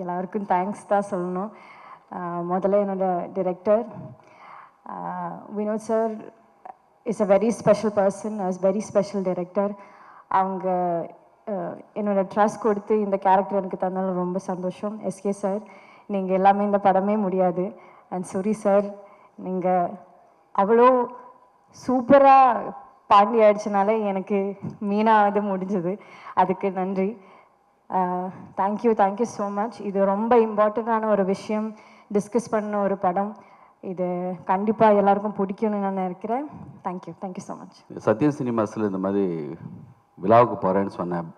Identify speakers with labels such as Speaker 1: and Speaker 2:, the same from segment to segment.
Speaker 1: எல்லாருக்கும் தேங்க்ஸ் தான் சொல்லணும். முதல்ல என்னோட director Vinod sir is a very special person, is very special director. அவங்க என்னோட ட்ரஸ்ட் கொடுத்து இந்த கேரக்டர் எனக்கு தந்தாலும் ரொம்ப சந்தோஷம். எஸ்கே சார், நீங்கள் எல்லாமே இந்த படமே முடியாது. அண்ட் சூரி சார், நீங்கள் அவ்வளோ சூப்பராக பாண்டி ஆயிடுச்சுனால எனக்கு மீனாவது முடிஞ்சது, அதுக்கு நன்றி. Thank you so much. இது ரொம்ப இம்பார்ட்டண்ட்டான ஒரு விஷயம், டிஸ்கஸ் பண்ண ஒரு படம். இது கண்டிப்பாக எல்லாருக்கும் பிடிக்கும்னு நான் நினைக்கிறேன். Thank you so much.
Speaker 2: சத்யம் சினிமாஸில் இந்த மாதிரி விழாவுக்கு போகிறேன்னு சொன்னேன்.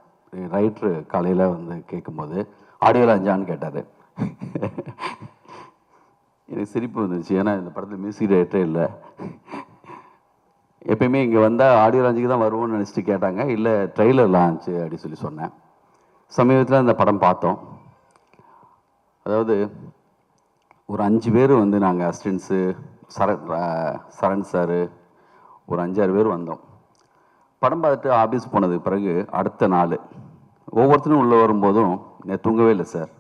Speaker 2: ரைட்ரு காலையில் வந்து கேட்கும்போது ஆடியோவில் அஞ்சான்னு கேட்டார். எனக்கு சிரிப்பு வந்துச்சு, ஏன்னா இந்த படத்தில் மியூசிக் டைரக்டரே இல்லை. எப்பயுமே இங்கே வந்தால் ஆடியோ லான்ச்சுக்கு தான் வருவோம்னு நினச்சிட்டு கேட்டாங்க. இல்லை ட்ரெய்லர் லான்ச்சு அப்படின்னு சொல்லி சொன்னேன். சமீபத்தில் அந்த படம் பார்த்தோம். அதாவது ஒரு 5 பேர் வந்து நாங்கள் அசிஸ்டன்ஸு, சரண் சார், ஒரு 5-6 பேர் வந்தோம். படம் பார்த்துட்டு ஆஃபீஸ் போனதுக்கு பிறகு அடுத்த நாள் ஒவ்வொருத்தரும் உள்ளே வரும்போதும் நான் தூங்கவே இல்லை சார்,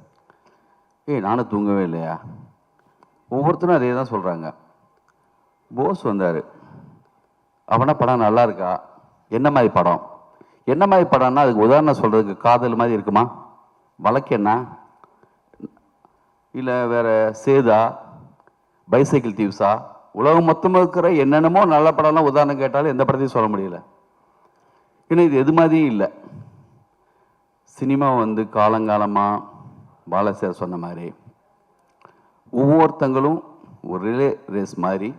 Speaker 2: நானும் தூங்கவே இல்லையா, ஒவ்வொருத்தரும் அதே தான் சொல்கிறாங்க. போஸ் வந்தார், அவனா படம் நல்லா இருக்கா, என்ன மாதிரி படம், என்ன மாதிரி படம்னா அதுக்கு உதாரணம் சொல்கிறதுக்கு காதல் மாதிரி இருக்குமா, வழக்கு என்ன, இல்லை வேறு சேதா, பைசைக்கிள் தீவ்ஸா, உலகம் மொத்தமாக இருக்கிற என்னென்னமோ நல்ல படம்லாம் உதாரணம் கேட்டாலும் எந்த படத்தையும் சொல்ல முடியல. ஏன்னா இது எது மாதிரியும் இல்லை. சினிமா வந்து காலங்காலமாக பாலசார் சொன்ன மாதிரி ஒவ்வொருத்தங்களும் ஒரு ரிலே ரேஸ் மாதிரி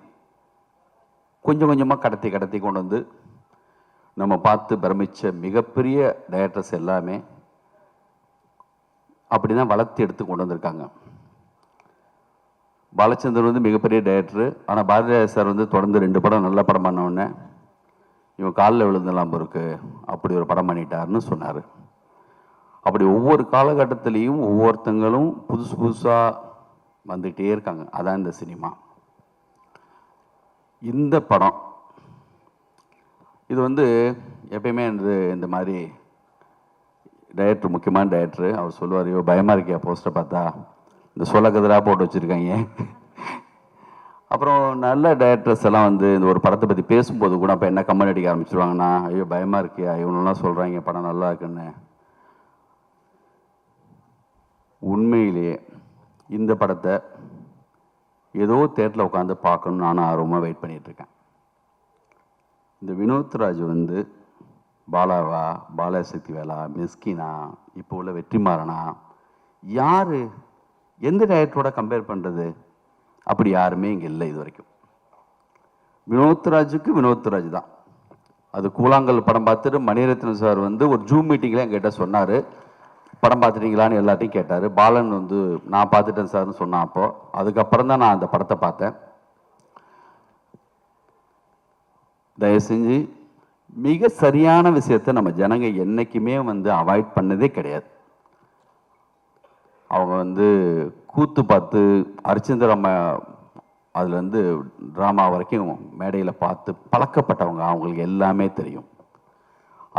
Speaker 2: கொஞ்சம் கொஞ்சமாக கடத்தி கொண்டு வந்து நம்ம பார்த்து பிரமித்த மிகப்பெரிய டைரக்டர்ஸ் எல்லாமே அப்படி தான் வளர்த்து எடுத்து கொண்டு வந்திருக்காங்க. பாலச்சந்தர் வந்து மிகப்பெரிய டைரக்டரு, ஆனால் பாரதிராஜா சார் வந்து தொடர்ந்து 2 படம் நல்ல படம் பண்ணவுடனே இவன் காலில் விழுந்தெல்லாம் இருக்கு, அப்படி ஒரு படம் பண்ணிட்டாருன்னு சொன்னார். அப்படி ஒவ்வொரு காலகட்டத்திலையும் ஒவ்வொருத்தங்களும் புதுசாக வந்துகிட்டே இருக்காங்க. அதான் இந்த சினிமா. இந்த படம் இது வந்து எப்பயுமே இந்த மாதிரி டைரக்டர், முக்கியமான டைரக்டரு, அவர் சொல்லுவார், ஐயோ பயமாக இருக்கியா போஸ்டரை பார்த்தா, இந்த சொலக்கதிராக போட்டு வச்சுருக்காங்க. அப்புறம் நல்ல டைரக்டர்ஸ் எல்லாம் வந்து இந்த ஒரு படத்தை பற்றி பேசும்போது கூட அப்போ என்ன கமெண்ட் அடிக்க ஆரம்பிச்சிருவாங்கன்னா, ஐயோ பயமாக இருக்கியா, இவனெல்லாம் சொல்கிறாங்க படம் நல்லா இருக்குன்னு. உண்மையிலேயே இந்த படத்தை ஏதோ தேட்டரில் உட்காந்து பார்க்கணுன்னு நானும் ஆர்வமாக வெயிட் பண்ணிகிட்ருக்கேன். இந்த வினோத் ராஜ் வந்து பாலாவா, பாலசக்தி வேலா, மிஸ்கினா, இப்போ உள்ள வெற்றிமாறனா, யார் எந்த டைரக்டரோட கம்பேர் பண்ணுறது? அப்படி யாருமே இங்கே இல்லை இது வரைக்கும். வினோத் ராஜ் தான். அது கூழாங்கல் படம் பார்த்துட்டு மணிரத்னம் சார் வந்து ஒரு ஜூம் மீட்டிங்கில் என்கிட்ட சொன்னார், படம் பார்த்துட்டீங்களான்னு எல்லாத்தையும் கேட்டார். பாலன் வந்து நான் பார்த்துட்டேன் சார்னு சொன்னான். அப்போது அதுக்கப்புறம் தான் நான் அந்த படத்தை பார்த்தேன். தயவு செஞ்சு மிக சரியான விஷயத்தை நம்ம ஜனங்க என்றைக்குமே வந்து அவாய்ட் பண்ணதே கிடையாது. அவங்க வந்து கூத்து பார்த்து ஹரிச்சந்திர அதுலேருந்து ட்ராமா வரைக்கும் மேடையில் பார்த்து பழக்கப்பட்டவங்க, அவங்களுக்கு எல்லாமே தெரியும்.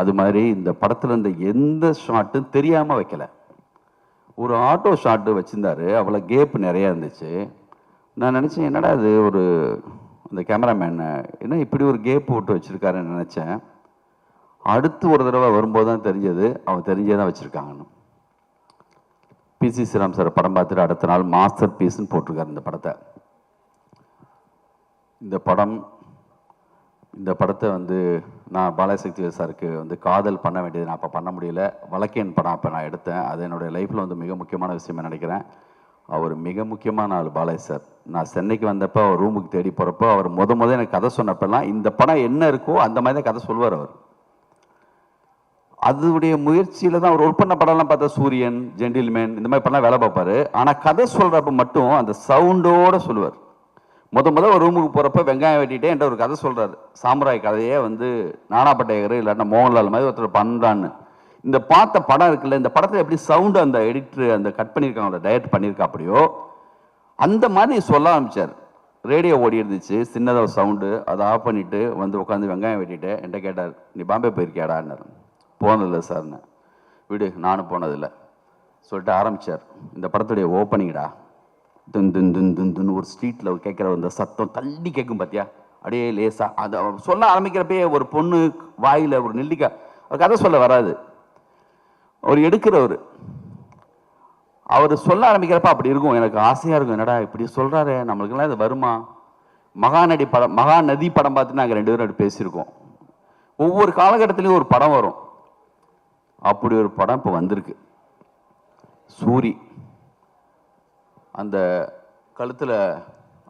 Speaker 2: அது மாதிரி இந்த படத்தில் இருந்த எந்த ஷாட்டும் தெரியாமல் வைக்கலை. ஒரு ஆட்டோ ஷாட்டு வச்சுருந்தாரு, அவ்வளோ கேப் நிறையா இருந்துச்சு. நான் நினச்சேன், என்னடா அது ஒரு அந்த கேமராமேன் என்ன இப்படி ஒரு கேப் போட்டு வச்சுருக்காருன்னு நினச்சேன். அடுத்து ஒரு தடவை வரும்போது தான் தெரிஞ்சது, அவன் தெரிஞ்சே தான் வச்சுருக்காங்கன்னு. பிசி ஸ்ரீராம் சார் படம் பார்த்துட்டு அடுத்த நாள் மாஸ்டர் பீஸ்ன்னு போட்டிருக்காரு இந்த படத்தை. இந்த படத்தை வந்து நான் பாலசக்தி சாருக்கு வந்து காதல் பண்ண வேண்டியது நான் அப்போ பண்ண முடியல. வழக்கேன் படம் அப்போ நான் எடுத்தேன். அது என்னுடைய லைஃப்பில் வந்து மிக முக்கியமான விஷயமா நினைக்கிறேன். அவர் மிக முக்கியமான ஆள் பாலாஜி சார். நான் சென்னைக்கு வந்தப்போ அவர் ரூமுக்கு தேடி போகிறப்போ அவர் முத எனக்கு கதை சொன்னப்பெல்லாம் இந்த படம் என்ன இருக்கோ அந்த மாதிரி தான் கதை சொல்வார் அவர். அதுடைய முயற்சியில் தான் அவர் ஒர்க் பண்ண படம்லாம் பார்த்தா சூரியன், ஜென்டில்மேன் இந்த மாதிரி படம்லாம் வேலை பார்ப்பார். ஆனால் கதை சொல்கிறப்ப மட்டும் அந்த சவுண்டோடு சொல்லுவார். முத ஒரு ரூமுக்கு போகிறப்ப வெங்காயம் வெட்டிட்டே என்ற ஒரு கதை சொல்கிறார். சாமுராய் கதையே வந்து நானா பட்டேகர் இல்லாட்டா மோகன்லால் மாதிரி ஒருத்தர் பண்ணுறான்னு. இந்த பார்த்த படம் இருக்குல்ல, இந்த படத்தில் எப்படி சவுண்டு அந்த எடிட்ரு அந்த கட் பண்ணியிருக்காங்க, டைரக்ட் பண்ணியிருக்கா அப்படியோ அந்த மாதிரி சொல்ல ஆரம்பித்தார். ரேடியோ ஓடி இருந்துச்சு, சின்னதாக சவுண்டு, அதை ஆஃப் பண்ணிவிட்டு வந்து உட்காந்து வெங்காயம் வெட்டிட்டு என்கிட்ட கேட்டார், நீ பாம்பே போயிருக்கியாடான்னார். போனதில்லை சார்னு. விடு, நானும் போனதில்லை. சொல்லிட்டு ஆரம்பித்தார். இந்த படத்துடைய ஓப்பனிங்கடா, துன் துன் துன் துன் துன் ஒரு ஸ்ட்ரீட்டில் கேட்குற அந்த சத்தம் தள்ளி கேட்கும் பார்த்தியா, அப்படியே லேசா அதை சொல்ல ஆரம்பிக்கிறப்பயே ஒரு பொண்ணு வாயில் ஒரு நெல்லிக்காய், அவர் கதை சொல்ல வராது, அவர் எடுக்கிறவர், அவர் சொல்ல ஆரம்பிக்கிறப்ப அப்படி இருக்கும். எனக்கு ஆசையாக இருக்கும், என்னடா இப்படி சொல்கிறாரு, நம்மளுக்கெல்லாம் இது வருமா? மகாநதி படம் பார்த்து நாங்கள் 2 பேரும் அப்படி பேசியிருக்கோம். ஒவ்வொரு காலகட்டத்திலையும் ஒரு படம் வரும். அப்படி ஒரு படம் இப்போ வந்திருக்கு. சூரி அந்த கழுத்தில்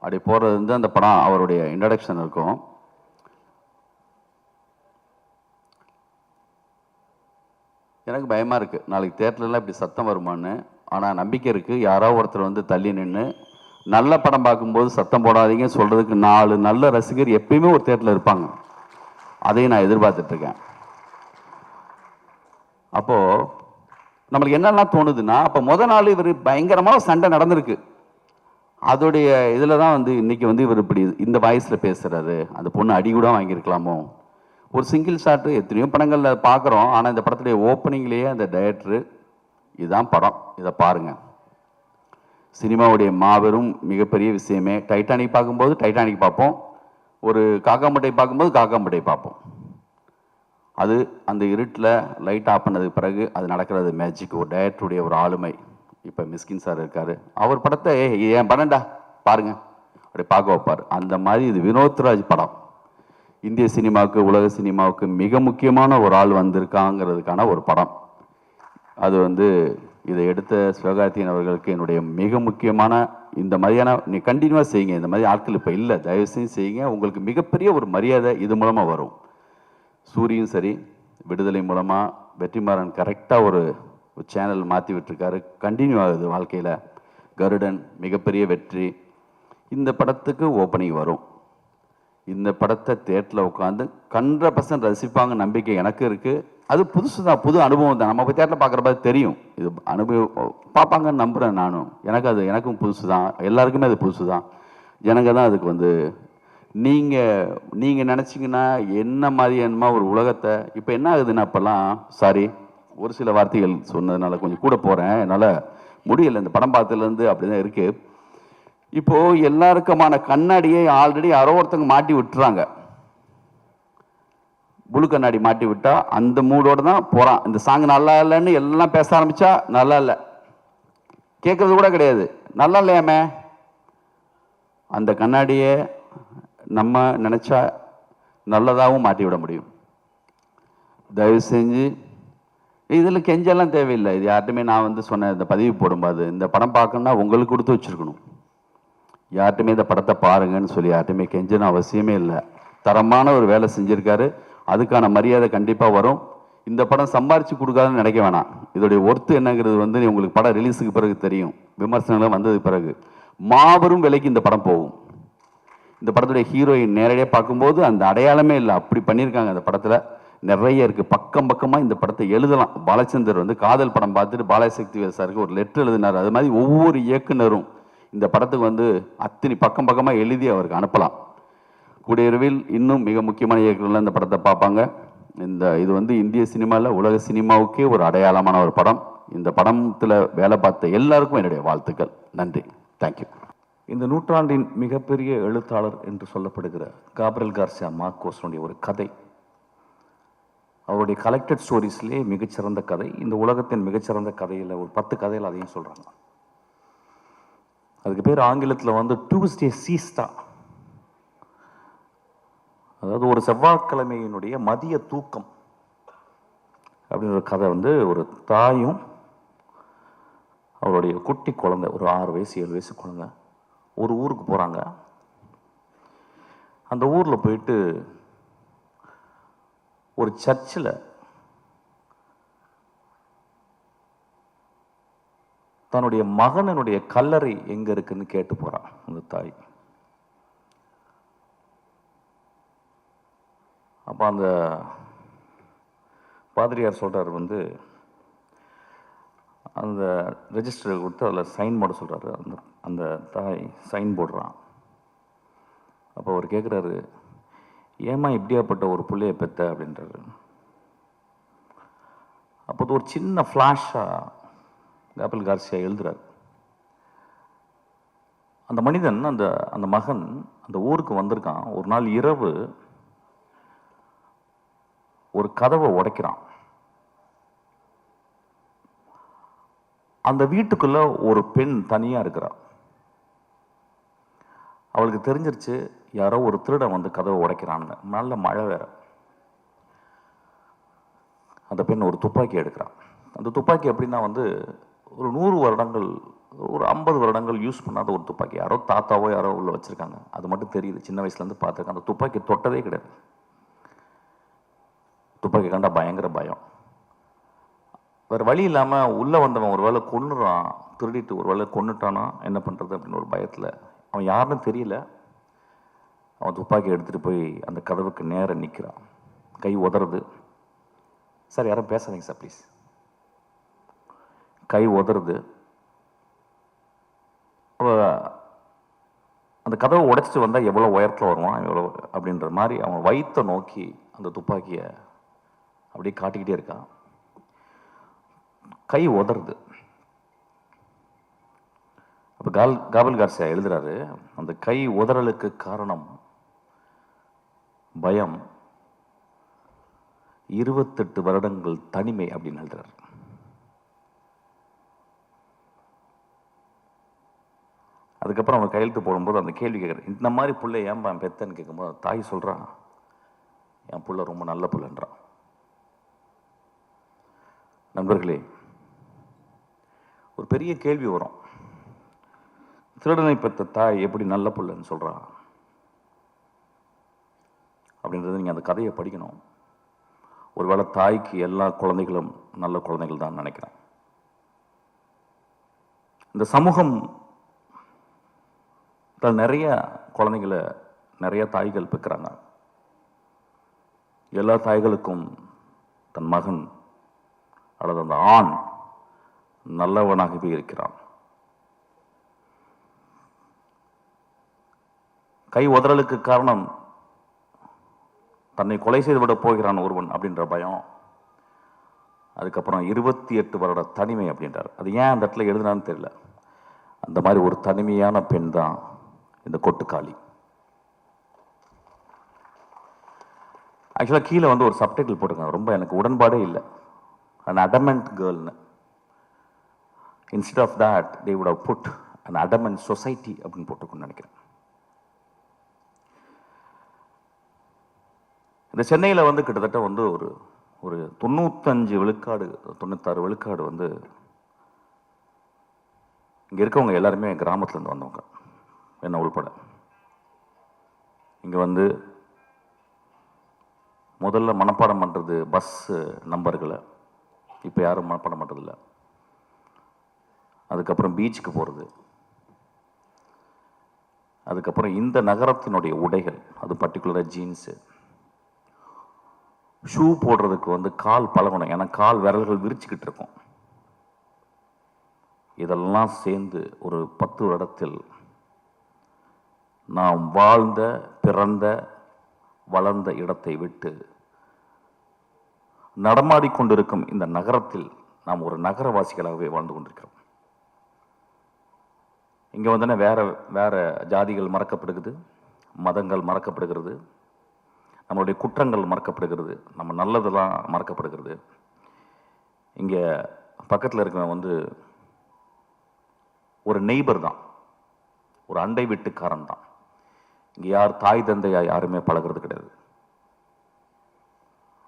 Speaker 2: அப்படி போகிறது வந்து அந்த படம் அவருடைய இன்ட்ரடக்ஷன் இருக்கும். எனக்கு பயமாக இருக்குது நாளைக்கு தேட்டர்லாம் இப்படி சத்தம் வருமானு. ஆனால் நம்பிக்கை இருக்குது, யாரோ ஒருத்தர் வந்து தள்ளி நின்று நல்ல படம் பார்க்கும்போது சத்தம் போடாதீங்க சொல்கிறதுக்கு 4 நல்ல ரசிகர் எப்பயுமே ஒரு தேட்டரில் இருப்பாங்க. அதையும் நான் எதிர்பார்த்துட்ருக்கேன். அப்போது நம்மளுக்கு என்னெல்லாம் தோணுதுன்னா, அப்போ நாள் இவர் பயங்கரமான சண்டை நடந்திருக்கு. அதோடைய இதில் தான் வந்து இன்றைக்கி வந்து இவர் இப்படி இந்த வாய்ஸில் பேசுகிறாரு. அந்த பொண்ணு அடி கூட வாங்கியிருக்கலாமோ. ஒரு சிங்கிள் ஷாட்டு எத்தனையோ படங்களில் பார்க்குறோம். ஆனால் இந்த படத்துடைய ஓப்பனிங்லேயே அந்த டைரக்டரு இதுதான் படம், இதை பாருங்கள். சினிமாவுடைய மாபெரும் மிகப்பெரிய விஷயமே, டைட்டானிக் பார்க்கும்போது டைட்டானிக் பார்ப்போம், ஒரு காக்காம்பட்டை பார்க்கும்போது காக்காம்பட்டை பார்ப்போம். அது அந்த இருட்டில் லைட் ஆஃப் பண்ணதுக்கு பிறகு அது நடக்கிறது மேஜிக், ஒரு டைரக்டருடைய ஒரு ஆளுமை. இப்போ மிஸ்கின் சார் இருக்கார், அவர் படத்தை என் படம்டா பாருங்க அப்படி பார்க்க வைப்பார். அந்த மாதிரி இது வினோத்ராஜ் படம் இந்திய சினிமாவுக்கு உலக சினிமாவுக்கு மிக முக்கியமான ஒரு ஆள் வந்திருக்காங்கிறதுக்கான ஒரு படம். அது வந்து இதை எடுத்த சிவகார்த்திகேயன் அவர்களுக்கு என்னுடைய மிக முக்கியமான, இந்த மாதிரியான நீ கண்டினியூவாக செய்யுங்க, இந்த மாதிரி ஆட்கள் இப்போ இல்லை, தயவு செஞ்சு செய்யுங்க, உங்களுக்கு மிகப்பெரிய ஒரு மரியாதை இது மூலமாக வரும். சூரியும் சரி, விடுதலை மூலமாக வெற்றிமாறன் கரெக்டாக ஒரு சேனல் மாற்றி விட்டுருக்காரு, கண்டினியூ ஆகுது வாழ்க்கையில். கருடன் மிகப்பெரிய வெற்றி. இந்த படத்துக்கு ஓப்பனிங் வரும். இந்த படத்தை தேட்டரில் உட்காந்து 100% ரசிப்பாங்க நம்பிக்கை எனக்கு இருக்குது. அது புதுசு தான், புது அனுபவம் தான். நம்ம போய் தேட்டரில் பார்க்குறப்ப தெரியும், இது அனுபவம் பார்ப்பாங்கன்னு நம்புகிறேன் நானும். எனக்கும் புதுசு தான், எல்லாருக்குமே அது புதுசு தான். ஜனங்க தான் அதுக்கு வந்து நீங்கள் நினச்சிங்கன்னா என்ன மாதிரி என்னமா ஒரு உலகத்தை. இப்போ என்ன ஆகுதுன்னா, அப்போல்லாம் சாரி ஒரு சில வார்த்தைகள் சொன்னதுனால கொஞ்சம் கூட போகிறேன், என்னால் முடியலை. இந்த படம் பார்த்ததுலேருந்து அப்படி தான் இருக்குது. இப்போது எல்லாருக்குமான கண்ணாடியை ஆல்ரெடி யாரோ ஒருத்தங்க மாட்டி விட்டுறாங்க. புழு கண்ணாடி மாட்டி விட்டா அந்த மூடோடு தான் போகிறான். இந்த சாங் நல்லா இல்லைன்னு எல்லாம் பேச ஆரம்பித்தா நல்லா இல்லை, கேட்குறது கூட கிடையாது, நல்லா இல்லையாமே. அந்த கண்ணாடியை நம்ம நினச்சா நல்லதாகவும் மாட்டி விட முடியும். தயவு செஞ்சு இதில் கெஞ்செல்லாம் தேவையில்லை. இது யார்ட்டுமே நான் வந்து சொன்னேன், இந்த பதிவு போடும்போது இந்த படம் பார்க்கணுன்னா உங்களுக்கு கொடுத்து வச்சுருக்கணும். யார்ட்டுமே இந்த படத்தை பாருங்கன்னு சொல்லி யார்ட்டுமே கெஞ்சணும் அவசியமே இல்லை. தரமான ஒரு வேலை செஞ்சுருக்காரு, அதுக்கான மரியாதை கண்டிப்பாக வரும். இந்த படம் சம்பாரித்து கொடுக்காதுன்னு நினைக்க வேணாம். இதோடைய ஒர்த்து என்னங்கிறது வந்து உங்களுக்கு படம் ரிலீஸுக்கு பிறகு தெரியும், விமர்சனங்கள் வந்ததுக்கு பிறகு. மாபெரும் விலைக்கு இந்த படம் போகும். இந்த படத்துடைய ஹீரோயின் நேரடியாக பார்க்கும்போது அந்த அடையாளமே இல்லை, அப்படி பண்ணியிருக்காங்க. அந்த படத்தில் நிறைய இருக்குது, பக்கம் பக்கமாக இந்த படத்தை எழுதலாம். பாலச்சந்தர் வந்து காதல் படம் பார்த்துட்டு பாலசக்தி சாருக்கு ஒரு லெட்டர் எழுதினார். அது மாதிரி ஒவ்வொரு இயக்குனரும் இந்த படத்துக்கு வந்து அத்தனை பக்கம் பக்கமாக எழுதி அவருக்கு அனுப்பலாம். கூடியவிரைவில் இன்னும் மிக முக்கியமான இயக்குனர்கள் இந்த படத்தை பார்ப்பாங்க. இது வந்து இந்திய சினிமாவில் உலக சினிமாவுக்கே ஒரு அடையாளமான ஒரு படம். இந்த படத்தில் வேலை பார்த்த எல்லாருக்கும் என்னுடைய வாழ்த்துக்கள். நன்றி, தேங்க்யூ.
Speaker 3: இந்த நூற்றாண்டின் மிகப்பெரிய எழுத்தாளர் என்று சொல்லப்படுகிற காப்ரியல் கார்சியா மார்கோஸனுடைய ஒரு கதை, அவருடைய கலெக்டட் ஸ்டோரிஸ்லேயே மிகச்சிறந்த கதை. இந்த உலகத்தின் மிகச்சிறந்த கதையில் ஒரு 10 கதையில் அதையும் சொல்கிறாங்க. அதுக்கு பேர் ஆங்கிலத்தில் வந்து டியூஸ்டே சீஸ்டா, அதாவது ஒரு செவ்வாய்க்கிழமையினுடைய மதிய தூக்கம் அப்படின்ற கதை. வந்து ஒரு தாயும் அவருடைய குட்டி குழந்தை, ஒரு 6 வயசு 7 வயசு குழந்தை ஒரு ஊருக்கு போகிறாங்க. அந்த ஊரில் போயிட்டு ஒரு சர்ச்சில் தன்னுடைய மகனுடைய கல்லறை எங்கே இருக்குன்னு கேட்டு போகிறான் அந்த தாய். அப்போ அந்த பாதிரியார் சொல்கிறார் வந்து அந்த ரெஜிஸ்டரை கொடுத்து அதில் சைன் போட சொல்கிறாரு. அந்த தாய் சைன் போடுறான். அப்போ அவர் கேட்குறாரு, ஏமா இப்படியாப்பட்ட ஒரு பிள்ளைய பெற்ற அப்படின்றாரு. அப்போ ஒரு சின்ன ஃப்ளாஷாக காபல் கார்சியா எழுதுறார். அந்த மனிதன் அந்த மகன் அந்த ஊருக்கு வந்திருக்கான். ஒரு நாள் இரவு ஒரு கதவை உடைக்கிறான். அந்த வீட்டுக்குள்ள ஒரு பெண் தனியா இருக்கிறான். அவளுக்கு தெரிஞ்சிருச்சு யாரோ ஒரு திருடன் வந்து கதவை உடைக்கிறான்னு. நல்ல மழை வேற. அந்த பெண் ஒரு துப்பாக்கி எடுக்கிறான். அந்த துப்பாக்கி எப்படின்னா ஒரு 100 வருடங்கள், ஒரு 50 வருடங்கள் யூஸ் பண்ணாத ஒரு துப்பாக்கி. யாரோ தாத்தாவோ யாரோ உள்ள வச்சிருக்காங்க. அது மட்டும் தெரியுது. சின்ன வயசுலேருந்து பார்த்துருக்கேன். அந்த துப்பாக்கி தொட்டதே கிடையாது. துப்பாக்கி கண்டா பயங்கர பயம். வேறு வழி இல்லாமல் உள்ளே வந்தவன் ஒரு வேளை கொன்னுறான், திருடிட்டு ஒரு வேளை கொன்னுட்டானா என்ன பண்ணுறது அப்படின்னு ஒரு பயத்தில், அவன் யாருன்னு தெரியல, அவன் துப்பாக்கி எடுத்துகிட்டு போய் அந்த கதவுக்கு நேராக நிற்கிறான். கை உதறது. சார் யாரும் பேசாதீங்க சார் ப்ளீஸ். கை உதறது. அந்த கதவை உடைச்சிட்டு வந்தால் எவ்வளோ உயரத்தில் வருவான் எவ்வளோ அப்படின்ற மாதிரி அவன் வயிற்றை நோக்கி அந்த துப்பாக்கியை அப்படியே காட்டிக்கிட்டே இருக்கான். கை உதறது. அப்போ காபல் கார்சியா எழுதுறாரு, அந்த கை உதறலுக்கு காரணம் பயம், 28 வருடங்கள் தனிமை அப்படின்னு எழுதுறாரு. அதுக்கப்புறம் அவன் கையெழுத்து போடும்போது அந்த கேள்வி கேட்குறேன், இந்த மாதிரி புள்ள ஏன்பா பெத்தன்னு கேட்கும்போது தாய் சொல்கிறான், என் புள்ள ரொம்ப நல்ல புள்ளன்றான். நண்பர்களே, ஒரு பெரிய கேள்வி வரும், திருடனை பெற்ற தாய் எப்படி நல்ல புள்ளன்னு சொல்கிறான் அப்படின்றது நீங்கள் அந்த கதையை படிக்கணும். ஒருவேளை தாய்க்கு எல்லா குழந்தைகளும் நல்ல குழந்தைகள் தான் நினைக்கிறேன். இந்த சமூகம் நிறைய குழந்தைகளை நிறைய தாய்கள் பெற்கிறாங்க. எல்லா தாய்களுக்கும் தன் மகன் அல்லது அந்த ஆண் நல்லவனாகவே இருக்கிறான். கை உதறலுக்கு காரணம் தன்னை கொலை செய்து விட போகிறான் ஒருவன் அப்படின்ற பயம். அதுக்கப்புறம் 28 வருட தனிமை அப்படின்றார். அது ஏன் அந்த இடத்துல எழுதுனான்னு தெரியல. அந்த மாதிரி ஒரு தனிமையான பெண் தான் இந்த கொட்டுக்காளி. ஆக்சுவலாக கீழே ஒரு சப்டைட்டில் போட்டிருக்காங்க, ரொம்ப எனக்கு உடன்பாடே இல்லை. an adamant girlனு. instead of that they would have put an adamant society அப்படின்னு போட்டுக்கணும்னு நினைக்கிறேன். இந்த சென்னையில் கிட்டத்தட்ட ஒரு 95 விழுக்காடு 96 விழுக்காடு இங்கே இருக்கவங்க எல்லாருமே கிராமத்துலேருந்து வந்தவங்க, என்ன உள்பட. இங்கே முதல்ல மனப்பாடம் பண்ணுறது பஸ் நம்பர்களை, இப்போ யாரும் மனப்பாடம் பண்ணுறதில்ல. அதுக்கப்புறம் பீச்சுக்கு போகிறது, அதுக்கப்புறம் இந்த நகரத்தினுடைய உடைகள், அது பர்டிகுலராக ஜீன்ஸு, ஷூ போடுறதுக்கு கால் பழகணும், ஏன்னா கால் விரல்கள் விரிச்சுக்கிட்டு இருக்கும். இதெல்லாம் சேர்ந்து ஒரு 10 வருடத்தில் நாம் வாழ்ந்த பிறந்த வளர்ந்த இடத்தை விட்டு நடமாடிக்கொண்டிருக்கும் இந்த நகரத்தில் நாம் ஒரு நகரவாசிகளாகவே வாழ்ந்து கொண்டிருக்கிறோம். இங்கே வேற வேற ஜாதிகள் மறக்கப்படுகிறது, மதங்கள் மறக்கப்படுகிறது, நம்மளுடைய குற்றங்கள் மறக்கப்படுகிறது, நம்ம நல்லதெல்லாம் மறக்கப்படுகிறது. இங்கே பக்கத்தில் இருக்கிறவன் ஒரு நெய்பர் தான், ஒரு அண்டை வீட்டுக்காரன் தான். இங்கே யார் தாய் தந்தையா யாருமே பழகிறது கிடையாது.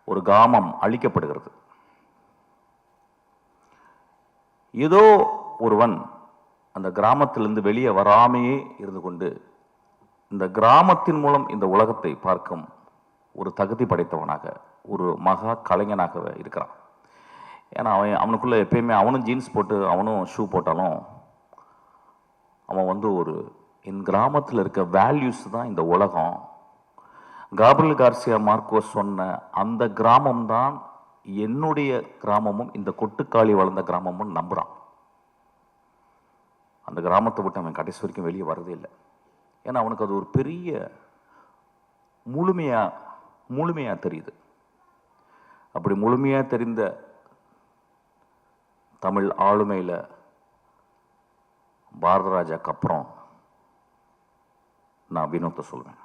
Speaker 3: ஒரு கிராமம் அழிக்கப்படுகிறது. ஏதோ ஒருவன் அந்த கிராமத்திலிருந்து வெளியே வராமையே இருந்து கொண்டு இந்த கிராமத்தின் மூலம் இந்த உலகத்தை பார்க்கும் ஒரு தகுதி படைத்தவனாக, ஒரு மகா கலைஞனாகவே இருக்கிறான். ஏன்னா அவனுக்குள்ள எப்பயுமே அவனும் ஜீன்ஸ் போட்டு அவனும் ஷூ போட்டாலும் அவன் ஒரு என் கிராமத்தில் இருக்க வேல்யூஸ் தான் இந்த உலகம். காப்ரியல் கார்சியா மார்க்கோஸ் சொன்ன அந்த கிராமம் தான் என்னுடைய கிராமமும் இந்த கொட்டுக்காளி வளர்ந்த கிராமமும் நம்புகிறான். அந்த கிராமத்தை விட்டு அவன் கடைசி வரைக்கும் வெளியே வரதே இல்லை. ஏன்னா அவனுக்கு அது ஒரு பெரிய முழுமையாக தெரியுது. அப்படி முழுமையாக தெரிந்த தமிழ் ஆளுமையில் பாரதராஜாக்கு அப்புறம் நான் வினோத்தை சொல்வேன்.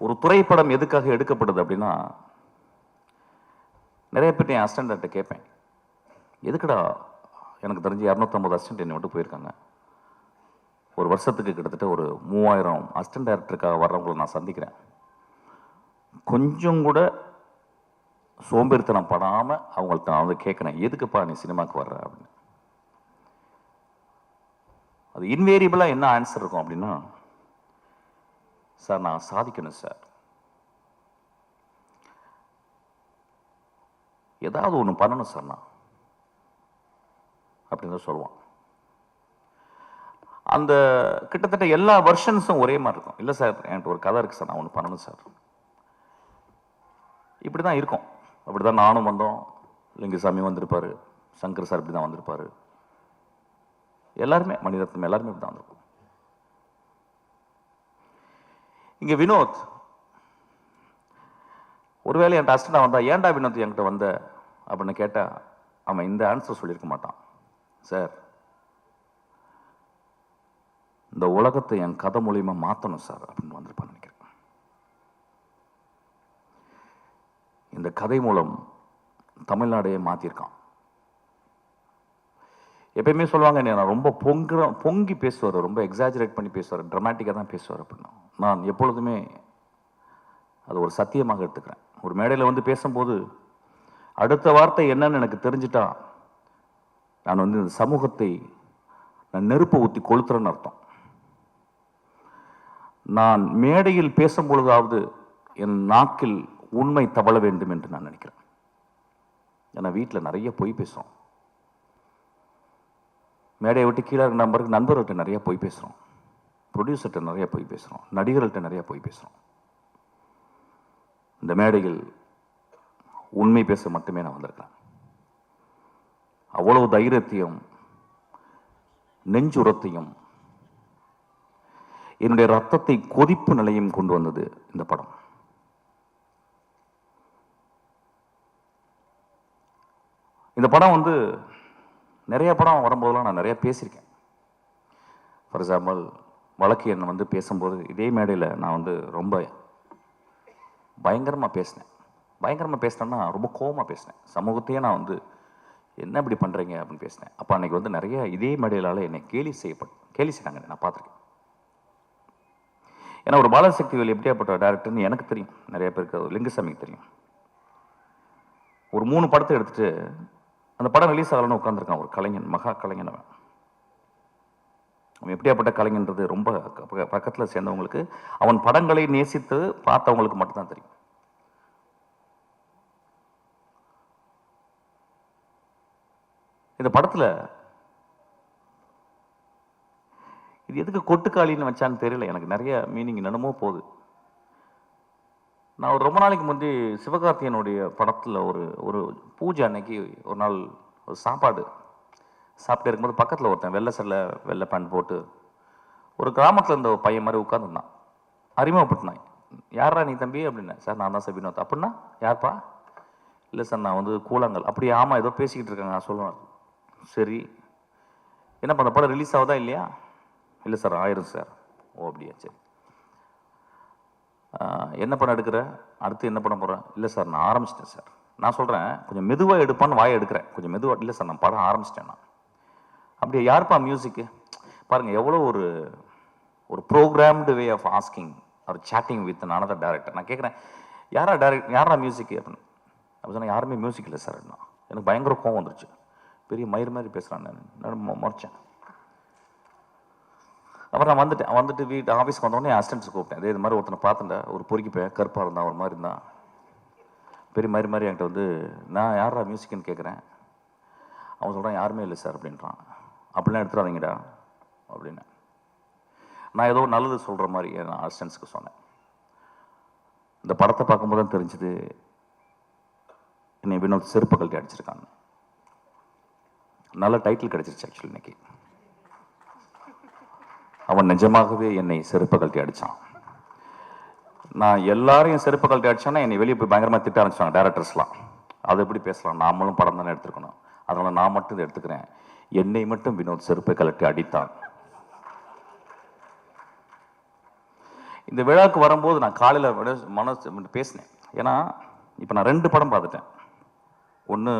Speaker 3: ஒரு திரைப்படம் எதுக்காக எடுக்கப்படுது அப்படின்னா, நிறைய பேர் என் அசிஸ்டன்ட்ட கேட்பேன், எதுக்குடா? எனக்கு தெரிஞ்சு 250 அசிஸ்டன்ட் என்னை விட்டு போயிருக்காங்க. ஒரு வருஷத்துக்கு கிட்டத்தட்ட ஒரு 3000 அசிஸ்டன்ட் டைரக்டருக்காக வர்றவங்களை நான் சந்திக்கிறேன். கொஞ்சம் கூட சோம்பேறித்தனம் படாமல் அவங்கள்ட்ட நான் வந்து கேட்குறேன், எதுக்குப்பா நீ சினிமாவுக்கு வர்ற அப்படின்னு. அது இன்வேரியபிளாக என்ன ஆன்சர் இருக்கும் அப்படின்னா, சார் நான் சாதிக்கணும் சார், ஏதாவது ஒன்று பண்ணணும் சார் நான் அப்படின்னு தான் சொல்லுவான். அந்த கிட்டத்தட்ட எல்லா வெர்ஷன்ஸும் ஒரே மாதிரி இருக்கும். இல்லை சார் என்கிட்ட ஒரு கதை இருக்கு சார், நான் ஒன்று பண்ணணும் சார். இப்படி தான் இருக்கும். அப்படி தான் நானும் வந்தோம், லிங்குசாமி வந்திருப்பாரு, சங்கர் சார் இப்படி தான் வந்திருப்பாரு, எல்லாருமே மணிரத்னம் எல்லாருமே இப்படி தான் வந்திருக்கும். இங்கே வினோத் ஒருவேளை என்கிட்ட அசிஸ்டண்டாக வந்தா, ஏன்டா வினோத் என்கிட்ட வந்த அப்படின்னு கேட்டால் அவன் இந்த ஆன்சர் சொல்லியிருக்க மாட்டான். சார் இந்த உலகத்தை என் கதை மூலியமா மாற்றணும் சார் அப்படின்னு வந்திருப்பான்னு நினைக்கிறேன். இந்த கதை மூலம் தமிழ்நாடையே மாற்றிருக்கான். எப்பயுமே சொல்லுவாங்க, நான் ரொம்ப பொங்கி பேசுவார், ரொம்ப எக்ஸாஜரேட் பண்ணி பேசுவார், ட்ராமாட்டிக்காக தான் பேசுவார் அப்படின்னா நான் எப்பொழுதுமே அது ஒரு சத்தியமாக எடுத்துக்கிறேன். ஒரு மேடையில் வந்து பேசும்போது அடுத்த வார்த்தை என்னன்னு எனக்கு தெரிஞ்சிட்டா நான் வந்து இந்த சமூகத்தை நான் நெருப்பு ஊற்றி கொளுத்துறேன்னு அர்த்தம். நான் மேடையில் பேசும் பொழுதாவது என் நாக்கில் உண்மை தவழ வேண்டும் என்று நான் நினைக்கிறேன். ஏன்னா வீட்டில் நிறைய பொய் பேசுகிறோம், மேடையை விட்டு கீழே இருக்க நண்பர்கள்ட்ட நிறைய பொய் பேசுகிறோம், ப்ரொடியூசர்கிட்ட நிறைய பொய் பேசுகிறோம், நடிகர்கள்ட்ட நிறைய பொய் பேசுகிறோம். இந்த மேடையில் உண்மை பேச மட்டுமே நான் வந்திருக்கேன். அவ்வளவு தைரியத்தையும் நெஞ்சுரத்தையும் என்னுடைய ரத்தத்தை கொதிப்பு நிலையும் கொண்டு வந்தது இந்த படம். இந்த படம் வந்து நிறைய படம் வரும்போதெல்லாம் நான் நிறைய பேசியிருக்கேன். ஃபார் எக்ஸாம்பிள் வழக்கு எண்ணை வந்து பேசும்போது இதே மேடையில் நான் வந்து ரொம்ப பயங்கரமாக பேசினேன். பயங்கரமாக பேசினேன்னா ரொம்ப கோபமாக பேசினேன். சமூகத்தையே நான் வந்து என்ன இப்படி பண்ணுறீங்க அப்படின்னு பேசினேன். அப்போ அன்றைக்கி வந்து நிறைய இதே மேடையிலால் என்னை கேலி செய்கிறாங்க, நான் பார்த்துருக்கேன். ஏன்னா ஒரு பாலசக்திவேல் எப்படியாப்பட்ட டேரக்டர்னு எனக்கு தெரியும், நிறைய பேருக்கு லிங்குசாமிக்கு தெரியும். ஒரு 3 படத்தை எடுத்துட்டு அந்த படம் ரிலீஸ் ஆகலன்னு உட்காந்துருக்கான் ஒரு கலைஞன், மகா கலைஞன். அவன் எப்படியாப்பட்ட கலைஞன்றது ரொம்ப பக்கத்தில் சேர்ந்தவங்களுக்கு, அவன் படங்களை நேசித்து பார்த்தவங்களுக்கு மட்டும்தான் தெரியும். இந்த படத்தில் இது எதுக்கு கொட்டுக்காளின்னு வச்சான்னு தெரியல, எனக்கு நிறைய மீனிங் என்னமோ போகுது. நான் ஒரு ரொம்ப நாளைக்கு முந்தி சிவகார்த்தியனுடைய படத்தில் ஒரு பூஜை அன்னைக்கு ஒரு நாள் ஒரு சாப்பாடு சாப்பிட்டு இருக்கும்போது பக்கத்தில் ஒருத்தன் வெள்ளை சட்டை வெள்ளை பேண்ட் போட்டு ஒரு கிராமத்தில் இருந்த ஒரு பையன் மாதிரி உட்காந்துருந்தான். அறிமுகப்பட்டினான், யாரா நீ தம்பி அப்படின்னு. சார் நான் தான் சார் வினோத். அப்படின்னா யார்ப்பா? இல்லை சார் நான் வந்து கூழாங்கல். அப்படியே ஆமாம் ஏதோ பேசிக்கிட்டு இருக்காங்க நான் சொல்லுவேன். சரி என்ன பண்ண, படம் ரிலீஸ் ஆகுதா இல்லையா? இல்லை சார் ஆயிரும் சார். ஓ அப்படியா, சரி என்ன படம் எடுக்கிற, அடுத்து என்ன பண்ண போகிறேன்? இல்லை சார் நான் ஆரம்பிச்சிட்டேன் சார். நான் சொல்கிறேன் கொஞ்சம் மெதுவாக எடுப்பான்னு வாயை எடுக்கிறேன், கொஞ்சம் மெதுவாக. இல்லை சார் நான் படம் ஆரம்பிச்சிட்டேன். நான் அப்படியே யாருப்பா மியூசிக்கு? பாருங்கள் எவ்வளோ ஒரு ப்ரோக்ராம்டு வே ஆஃப் ஆஸ்கிங் ஒரு சேட்டிங் வித் அனதர் டைரக்டர். நான் கேட்குறேன் யாரா மியூசிக்கு அப்படின்னு. அப்போ சொன்னால் யாருமே மியூசிக் இல்லை சார். எனக்கு பயங்கர கோவம் வந்துருச்சு, பெரிய மயிர் மாதிரி பேசுகிறான். நான் முறைச்சேன். அப்புறம் நான் வந்துட்டு வீட்டு ஆஃபீஸ்க்கு வந்தோடனே அசிஸ்டன்ட்ஸ் கூப்பிட்டேன். இது மாதிரி ஒருத்தனை பார்த்துட்டேன், ஒரு பொறுக்கி போய் கருப்பாக இருந்தான், ஒரு மாதிரி இருந்தான், பெரிய மாதிரி என்கிட்ட வந்து நான் யாரா மியூசிக்னு கேட்குறேன். அவன் சொல்கிறான் யாருமே இல்லை சார் அப்படின்றான். அப்படிலாம் எடுத்துடாதீங்கடா அப்படின்னு நான் ஏதோ நல்லது சொல்கிற மாதிரி நான் அசிஸ்டன்ட்ஸ்க்கு சொன்னேன். இந்த படத்தை பார்க்கும்போது தான் தெரிஞ்சுது என்னை வினோத் செருப்பு கழட்டி அடிச்சிருக்காங்க. நல்ல டைட்டில் கிடைச்சிருச்சு ஆக்சுவலி இன்னைக்கு. அவன் நிஜமாகவே என்னை செருப்பு கழட்டி அடித்தான். நான் எல்லாரையும் செருப்பு கழட்டி அடிச்சானா என்னை வெளியே போய் பயங்கரமாக திட்ட ஆரம்பிச்சாங்க டேரக்டர்ஸ்லாம். அதை எப்படி பேசலாம், நாமளும் படம் தானே எடுத்துருக்கணும், அதனால நான் மட்டும் இதை எடுத்துக்கிறேன். என்னை மட்டும் வினோத் செருப்பை கலட்டி அடித்தான். இந்த விழாவுக்கு வரும்போது நான் காலையில் மனசு பேசினேன். ஏன்னா இப்போ நான் 2 படம் பார்த்துட்டேன். ஒன்று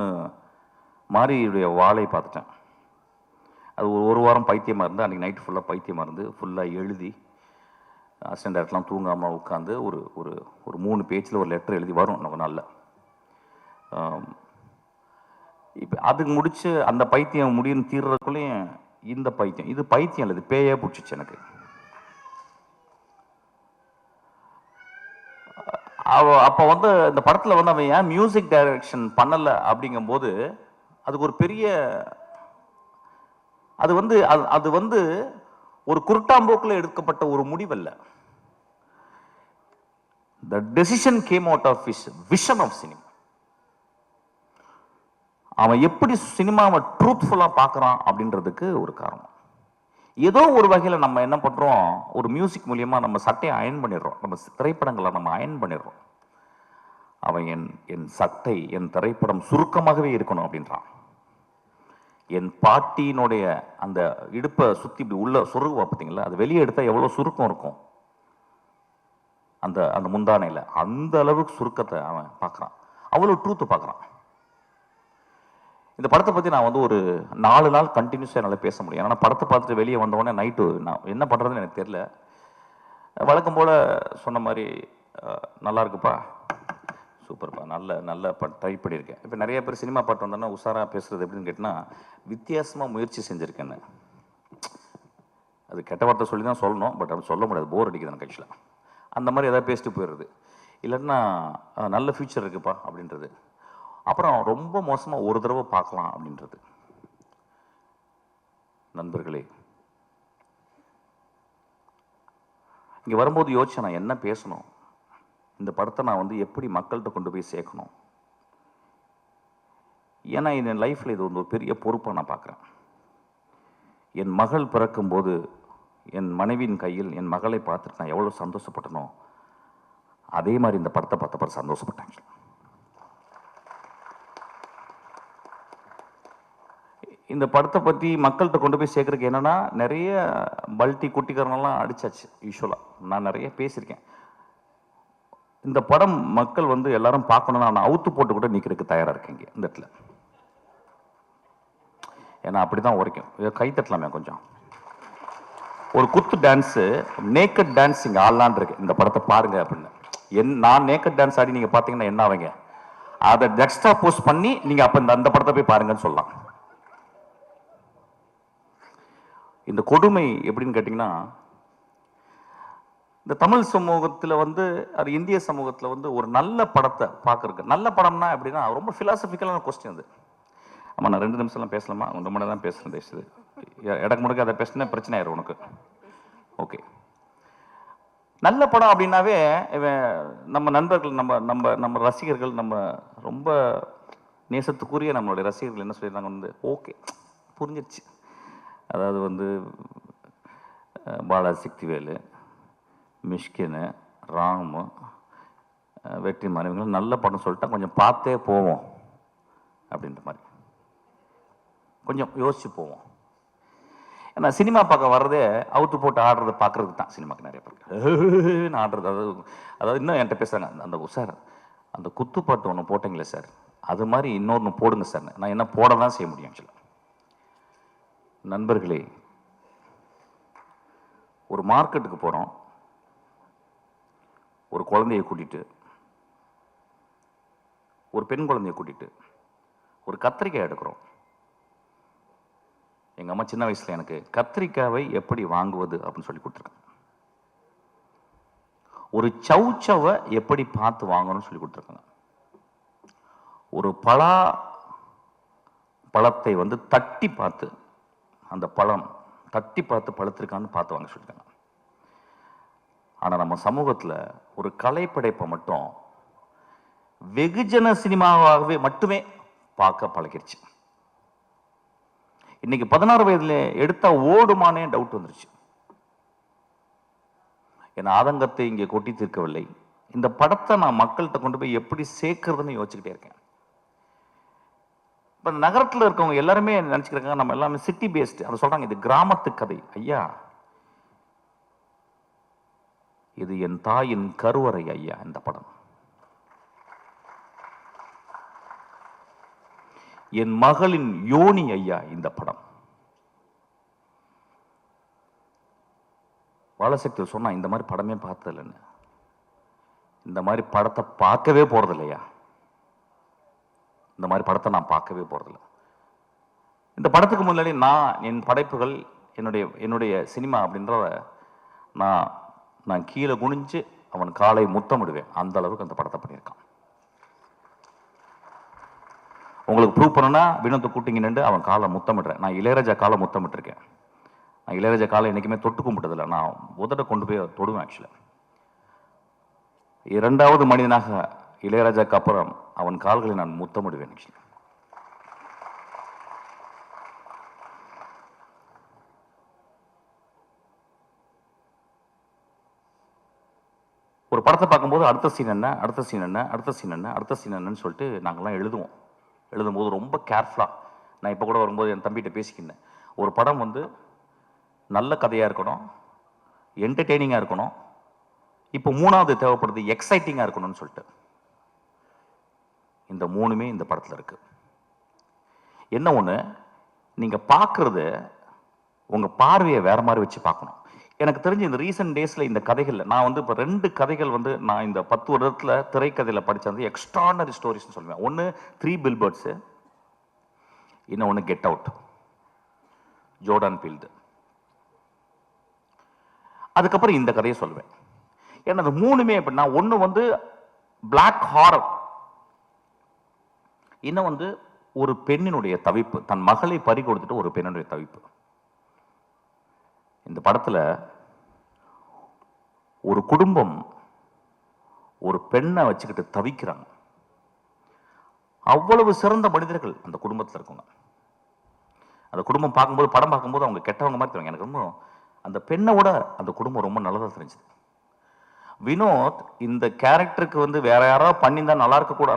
Speaker 3: மாரியுடைய வாழை பார்த்துட்டேன். அது ஒரு வாரம் பைத்தியமாக இருந்து, அன்றைக்கி நைட்டு ஃபுல்லாக பைத்தியமாக இருந்து ஃபுல்லாக எழுதி அசிஸ்டன்ட் டேரக்டர்லாம் தூங்காமல் உட்காந்து ஒரு ஒரு ஒரு 3 பேஜில் ஒரு லெட்டர் எழுதி வரும் நம்ம நாளில். இப்போ அதுக்கு முடிச்சு அந்த பைத்தியம் முடியும் தீர்றதுக்குள்ளேயும் இந்த பைத்தியம், இது பைத்தியம் இல்லை, இது பேயே பிடிச்சிச்சு எனக்கு. அப்போ வந்து இந்த படத்தில் வந்து அவன் ஏன் மியூசிக் டைரக்ஷன் பண்ணலை அப்படிங்கும்போது அதுக்கு ஒரு பெரிய அது வந்து ஒரு குருட்டாம்போக்கில் எடுக்கப்பட்ட ஒரு முடிவல்ல. The decision came out of his vision of cinema. அவன் எப்படி சினிமாவை ட்ரூத்ஃபுல்லா பார்க்கறான் அப்படின்றதுக்கு ஒரு காரணம். ஏதோ ஒரு வகையில் நம்ம என்ன பண்றோம், ஒரு மியூசிக் மூலியமா நம்ம சட்டையை அயன் பண்ணிடுறோம், நம்ம திரைப்படங்களை நம்ம அயன் பண்ணிடுறோம். அவன் என் சட்டை என் திரைப்படம் சுருக்கமாகவே இருக்கணும் அப்படின்றான். என் பாட்டியினுடைய அந்த இடுப்பை சுத்தி இப்படி உள்ள சொருகுவா பார்த்தீங்களா, அது வெளியே எடுத்தா எவ்வளவு சுருக்கம் இருக்கும் அந்த அந்த முந்தானையில், அந்த அளவுக்கு சுருக்கத்தை அவன் பார்க்குறான், அவ்வளோ ட்ரூத்து பார்க்குறான். இந்த படத்தை பற்றி நான் வந்து ஒரு 4 நாள் கண்டினியூஸாக என்னால் பேச முடியும். ஏன்னா படத்தை பார்த்துட்டு வெளியே வந்தோடனே நைட்டு நான் என்ன பண்ணுறதுன்னு எனக்கு தெரியல. வழக்கம் போல் சொன்ன மாதிரி நல்லா இருக்குப்பா, சூப்பர்ப்பா, நல்ல ட்ரை பண்ணியிருக்கேன். இப்போ நிறைய பேர் சினிமா பாட்டு வந்தோன்னா உஷாராக பேசுகிறது எப்படின்னு கேட்டினா, வித்தியாசமாக முயற்சி செஞ்சுருக்கேன்னு. அது கெட்ட வார்த்தை சொல்லி தான் சொல்லணும், பட் அப்படி சொல்ல முடியாது, போர் அடிக்குது எனக்கு ஆக்சுவலாக. அந்த மாதிரி எதாவது பேசிட்டு போயிடுறது, இல்லைன்னா நல்ல ஃபியூச்சர் இருக்குப்பா அப்படின்றது, அப்புறம் ரொம்ப மோசமாக ஒரு தடவை பார்க்கலாம் அப்படின்றது. நண்பர்களே, இங்கே வரும்போது யோசிச்சேன் நான் என்ன பேசணும், இந்த படத்தை நான் வந்து எப்படி மக்கள்கிட்ட கொண்டு போய் சேர்க்கணும். ஏன்னா என் லைஃப்பில் இது வந்து ஒரு பெரிய பொறுப்பை நான் பார்க்குறேன். என் மகள் பிறக்கும்போது என் மனைவியின் கையில் என் மகளை பார்த்துட்டு நான் எவ்வளோ சந்தோஷப்பட்டனோ அதே மாதிரி இந்த படத்தை பார்த்தப்ப சந்தோஷப்பட்டேன். இந்த படத்தை பற்றி மக்கள்கிட்ட கொண்டு போய் சேர்க்கறதுக்கு என்னன்னா, நிறைய பல்ட்டி குட்டிக்காரனெல்லாம் அடிச்சாச்சு. யூஸ்வலாக நான் நிறைய பேசியிருக்கேன். இந்த படம் மக்கள் வந்து எல்லாரும் பார்க்கணும்னா நான் அவுத்து போட்டு கூட நிற்கிறதுக்கு தயாராக இருக்கேங்க இந்த இடத்துல. ஏன்னா அப்படிதான் உரைக்கும். கை தட்டலாமே கொஞ்சம். ஒரு குத்து டான்ஸு, நேக்கட் டான்ஸ் இங்கே ஆடலான் இருக்கு, இந்த படத்தை பாருங்க அப்படின்னு. நான் நேக்கட் டான்ஸ் ஆடி நீங்கள் பார்த்தீங்கன்னா என்ன ஆவீங்க, அதை எக்ஸ்ட்ரா போஸ்ட் பண்ணி நீங்கள் அப்போ அந்த படத்தை போய் பாருங்கன்னு சொல்லலாம். இந்த கொடுமை எப்படின்னு கேட்டிங்கன்னா, இந்த தமிழ் சமூகத்தில் வந்து அது இந்திய சமூகத்தில் வந்து ஒரு நல்ல படத்தை பார்க்கறதுக்கு, நல்ல படம்னா எப்படின்னா ரொம்ப ஃபிலாசபிக்கலான கொஸ்டின் அது. ஆமாம், நான் 2 நிமிஷம்லாம் பேசலாமா, 1 மணி தான் பேசுகிறேன் பேசுது, இடக்கு முடக்க அதை பேசினா பிரச்சனை ஆயிரும் உனக்கு. ஓகே, நல்ல படம் அப்படின்னாவே நம்ம நண்பர்கள், நம்ம ரசிகர்கள், நம்ம ரொம்ப நேசத்துக்குரிய நம்மளுடைய ரசிகர்கள் என்ன சொல்லிடுறாங்க வந்து, ஓகே புரிஞ்சிடுச்சு, அதாவது வந்து பாலாசக்திவேலு, மிஷ்கின், ராமு, வெற்றிமாறன் இவங்களும் நல்ல படம் சொல்லிட்டா கொஞ்சம் பார்த்தே போவோம் அப்படின்ற மாதிரி, கொஞ்சம் யோசிச்சு போவோம். ஏன்னா சினிமா பார்க்க வர்றதே அவுத்து போட்டு ஆடுறதை பார்க்கறதுக்கு தான் சினிமாக்கு நிறைய பேருக்கு ஆடுறது. அதாவது இன்னும் என்கிட்ட பேசுகிறாங்க, அந்த சார் அந்த குத்துப்பாட்டு ஒன்று போட்டிங்களே சார், அது மாதிரி இன்னொன்று போடுங்க சார். நான் என்ன போட தான் செய்ய முடியும் ஆக்சுவலாக. நண்பர்களே, ஒரு மார்க்கெட்டுக்கு போகிறோம், ஒரு குழந்தையை கூட்டிட்டு, ஒரு பெண் குழந்தையை கூட்டிட்டு ஒரு கத்திரிக்காய் எடுக்கிறோம். எங்கள் அம்மா சின்ன வயசில் எனக்கு கத்திரிக்காவை எப்படி வாங்குவது அப்படின்னு சொல்லி கொடுத்துருக்காங்க. ஒரு சவுச்சவை எப்படி பார்த்து வாங்கணும்னு சொல்லி கொடுத்துருக்காங்க. ஒரு பழத்தை வந்து தட்டி பார்த்து, அந்த பழம் தட்டி பார்த்து பழுத்திருக்கான்னு பார்த்து வாங்க சொல்லியிருக்காங்க. ஆனால் நம்ம சமூகத்தில் ஒரு கலைப்படைப்பை மட்டும் வெகுஜன சினிமாவாகவே மட்டுமே பார்க்க பழகிருச்சு. இன்னைக்கு 16 வயதுல எடுத்தா ஓடுமானே டவுட் வந்துருச்சு. என் ஆதங்கத்தை இங்கே கொட்டி தீர்க்கவில்லை. இந்த படத்தை நான் மக்கள்கிட்ட கொண்டு போய் எப்படி சேர்க்கறதுன்னு யோசிச்சுக்கிட்டே இருக்கேன். இப்போ நகரத்தில் இருக்கவங்க எல்லாருமே நினச்சிக்கிறாங்க நம்ம எல்லாமே சிட்டி பேஸ்டு. அதை சொல்கிறாங்க இது கிராமத்து கதை. ஐயா, இது என் தாயின் கருவறை ஐயா. இந்த படம் என் மகளின் யோனி ஐயா. இந்த படம் பாலசக்தி சொன்னா இந்த மாதிரி படமே பார்த்தது இல்லைன்னு. இந்த மாதிரி படத்தை பார்க்கவே போறது இல்லையா. இந்த மாதிரி படத்தை நான் பார்க்கவே போறதில்லை. இந்த படத்துக்கு முன்னாடி நான் என் படைப்புகள் என்னுடைய சினிமா அப்படின்றத நான் கீழே குனிஞ்சு அவன் காலை முத்தமிடுவேன். அந்த அளவுக்கு அந்த படத்தை பண்ணியிருக்கான். உங்களுக்கு ப்ரூவ் பண்ணனா வினோத்தை கூட்டிங்க நின்று அவன் காலை முத்தமிடுறேன். நான் இளையராஜா காலை முத்தமிட்டிருக்கேன். நான் இளையராஜா காலை என்றைக்குமே தொட்டு கும்பிட்டதில்லை. நான் உதட்ட கொண்டு போய் தொடுவேன். ஆக்சுவலாக 2வது மனிதனாக இளையராஜாக்கு அப்புறம் அவன் கால்களை நான் முத்தமிடுவேன். ஆக்சுவலி ஒரு படத்தை பார்க்கும்போது அடுத்த சீன் என்ன, அடுத்த சீன் என்ன, அடுத்த சீன் என்ன, அடுத்த சீன் என்னன்னு சொல்லிட்டு நாங்கள்லாம் எழுதுவோம். எழுதும்போது ரொம்ப கேர்ஃபுல்லாக. நான் இப்போ கூட வரும்போது என் தம்பிகிட்ட பேசிக்கிட்டேன். ஒரு படம் வந்து நல்ல கதையாக இருக்கணும், என்டர்டெய்னிங்காக இருக்கணும், இப்போ 3வது தேவைப்படுது எக்ஸைட்டிங்காக இருக்கணும்னு சொல்லிட்டு. இந்த 3மே இந்த படத்தில் இருக்கு. என்ன ஒன்று, நீங்கள் பார்க்குறது உங்கள் பார்வையை வேற மாதிரி வச்சு பார்க்கணும். எனக்கு தெரிஞ்சு இந்த ரீசன்ட் டேஸில் இந்த கதைகளில் நான் வந்து இப்போ 2 கதைகள் வந்து நான் இந்த 10 வருடத்தில் திரைக்கதையில் படித்த வந்து எக்ஸ்ட்ரானரி ஸ்டோரிஸ்ன்னு சொல்லுவேன். ஒன்று 3 பில்பர்ட்ஸு, இன்னொன்று கெட் அவுட், ஜோர்டான் பீல்டு. அதுக்கப்புறம் இந்த கதையை சொல்லுவேன். ஏன்னா அது 3மே எப்படின்னா, ஒன்று வந்து பிளாக் ஹாரர், இன்னும் வந்து ஒரு பெண்ணினுடைய தவிப்பு, தன் மகளை பறி கொடுத்துட்டு ஒரு பெண்ணுடைய தவிப்பு. இந்த படத்துல ஒரு குடும்பம் ஒரு பெண்ணை வச்சுக்கிட்டு தவிக்கிறாங்க. அவ்வளவு சிறந்த மனிதர்கள் அந்த குடும்பத்தில் இருக்குங்க. அந்த குடும்பம் பார்க்கும்போது, படம் பார்க்கும்போது அவங்க கெட்டவங்க மாதிரி தெரியும். எனக்கு ரொம்ப அந்த பெண்ணை விட அந்த குடும்பம் ரொம்ப நல்லதாக தெரிஞ்சுது. வினோத் இந்த கேரக்டருக்கு வந்து வேற யாராவது பண்ணியிருந்தா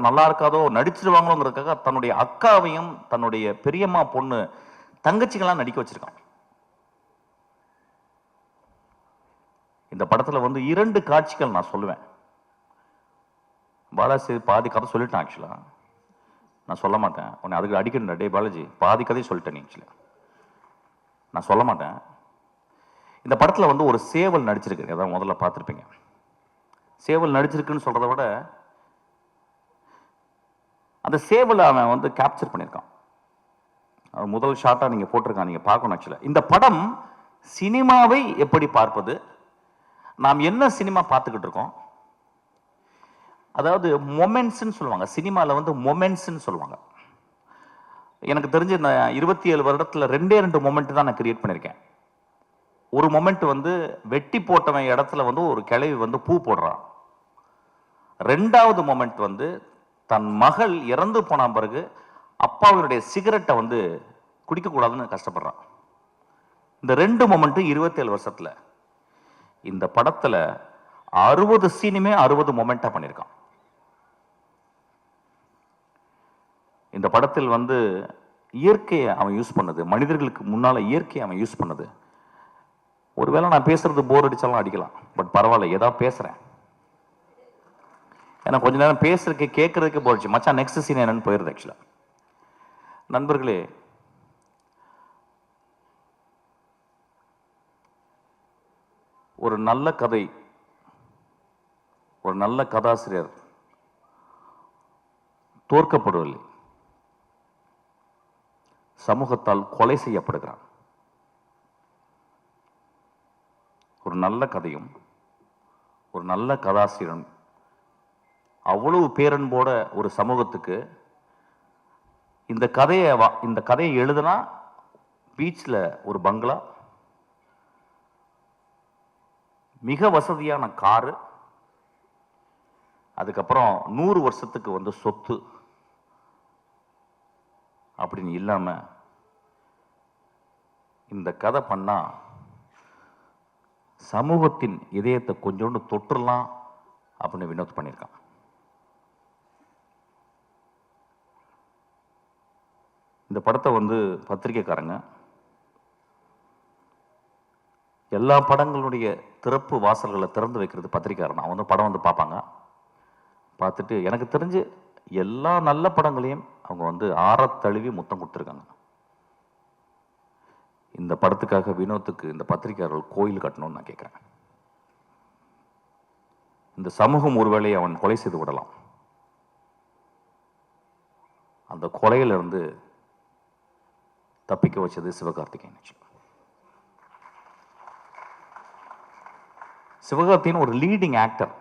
Speaker 3: நல்லா இருக்காதோ, நடிச்சிருவாங்களோங்கிறதுக்காக தன்னுடைய அக்காவையும் தன்னுடைய பெரியம்மா பொண்ணு தங்கச்சிகளாம் நடிக்க வச்சிருக்கான். இந்த படத்துல வந்து 2 காட்சிகள் நான் சொல்லுவேன். பாலாஜி பாதி கதை சொல்லிட்டேன். ஆக்சுவலா நான் சொல்ல மாட்டேன். உன்னை அதுக்கு அடிக்கணும். டே பாலாஜி, பாதி கதையை சொல்லிட்டேன். ஆக்சுவலா நான் சொல்ல மாட்டேன். இந்த படத்துல வந்து ஒரு சேவல் நடிச்சிருக்கு. அதான் முதல்ல பார்த்துருப்பீங்க. சேவல் நடிச்சிருக்குன்னு சொல்றதை விட அந்த சேவலை அவன் வந்து கேப்சர் பண்ணியிருக்கான். முதல் ஷாட்டா நீங்க போட்டிருக்கான், நீங்க பார்க்கணும். ஆக்சுவலா இந்த படம் சினிமாவை எப்படி பார்ப்பது, நாம் என்ன சினிமா பார்த்துக்கிட்டு இருக்கோம், அதாவது மொமெண்ட்ஸ்ன்னு சொல்லுவாங்க. சினிமாவில் வந்து மொமெண்ட்ஸ்ன்னு சொல்லுவாங்க. எனக்கு தெரிஞ்சு இந்த 27 வருடத்தில் 2 மொமெண்ட் தான் நான் கிரியேட் பண்ணியிருக்கேன். ஒரு மொமெண்ட் வந்து வெட்டி போட்டவன் இடத்துல வந்து ஒரு கிழவி வந்து பூ போடுறான். 2வது மொமெண்ட் வந்து தன் மகள் இறந்து போன பிறகு அப்பாவுடைய சிகரெட்டை வந்து குடிக்கக்கூடாதுன்னு கஷ்டப்படுறான். இந்த 2 மொமெண்ட் 27 வருஷத்துல இந்த படத்துல 60 சீனுமே 60 மொமெண்டா பண்ணியிருக்கான். இந்த படத்தில் வந்து இயற்கையை அவன் யூஸ் பண்ணது, மனிதர்களுக்கு முன்னால இயற்கையை அவன் யூஸ் பண்ணது. ஒருவேளை நான் பேசுறது போர் அடிச்சாலும் அடிக்கலாம், பட் பரவாயில்ல, ஏதாவது பேசுறேன். ஏன்னா கொஞ்ச நேரம் பேசுறதுக்கு கேட்கறதுக்கு போச்சு. மச்சான் நெக்ஸ்ட் சீன் என்னன்னு போயிருது. ஆக்சுவலா நண்பர்களே, ஒரு நல்ல கதை, ஒரு நல்ல கதாசிரியர் தோற்கப்படுவதில்லை, சமூகத்தால் கொலை செய்யப்படுகிறான். ஒரு நல்ல கதையும் ஒரு நல்ல கதாசிரியரும் அவ்வளவு பேரன்போட ஒரு சமூகத்துக்கு இந்த கதையை எழுதுனா பீச்ல ஒரு பங்களா, மிக வசதியான காரு, அதுக்கப்புறம் 100 வருஷத்துக்கு வந்து சொத்து அப்படின்னு இல்லாம இந்த கதை பண்ணா சமூகத்தின் இதயத்தை கொஞ்சோண்டு தொற்றுலாம் அப்படின்னு வினோத் பண்ணியிருக்கான். இந்த படத்தை வந்து பத்திரிக்கைக்காரங்க எல்லா படங்களுடைய திறப்பு வாசல்களை திறந்து வைக்கிறது பத்திரிக்கையாளர். அவங்க வந்து படம் வந்து பார்ப்பாங்க. பார்த்துட்டு எனக்கு தெரிஞ்சு எல்லா நல்ல படங்களையும் அவங்க வந்து ஆறத்தழுவி முத்தம் கொடுத்துருக்காங்க. இந்த படத்துக்காக வினோத்துக்கு இந்த பத்திரிகையாளர்கள் கோயில் கட்டணும்னு நான் கேட்குறேன். இந்த சமூகம் ஒருவேளை அவன் கொலை செய்து விடலாம். அந்த கொலையிலிருந்து தப்பிக்க வச்சது சிவகார்த்திகேயன். சிவகார்த்திகேயன் ஒரு லீடிங் ஆக்டர்,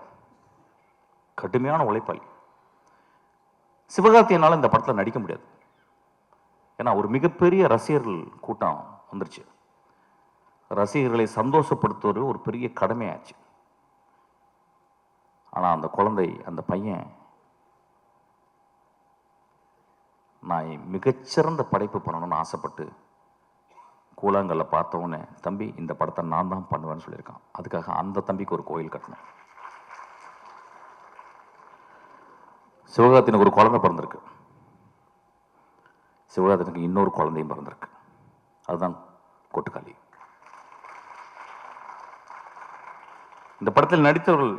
Speaker 3: கடுமையான உழைப்பாளி. சிவகார்த்திகேயனால இந்த படத்தில் நடிக்க முடியாது. ஏன்னா ஒரு மிகப்பெரிய ரசிகர்கள் கூட்டம் வந்துருச்சு. ரசிகர்களை சந்தோஷப்படுத்துவது ஒரு பெரிய கடமையாச்சு. ஆனால் அந்த குழந்தை, அந்த பையன், நான் மிகச்சிறந்த படைப்பு பண்ணணும்னு ஆசைப்பட்டு கூழாங்கல்ல பார்த்தவொடனே, தம்பி இந்த படத்தை நான் தான் பண்ணுவேன்னு சொல்லியிருக்கான். அதுக்காக அந்த தம்பிக்கு ஒரு கோயில் கட்டணும். சிவகார்த்திகனுக்கு ஒரு குழந்தை பிறந்திருக்கு. சிவகார்த்திகனுக்கு இன்னொரு குழந்தையும் பிறந்திருக்கு. அதுதான் கொட்டுக்காளி. இந்த படத்தில் நடித்தவர்கள்,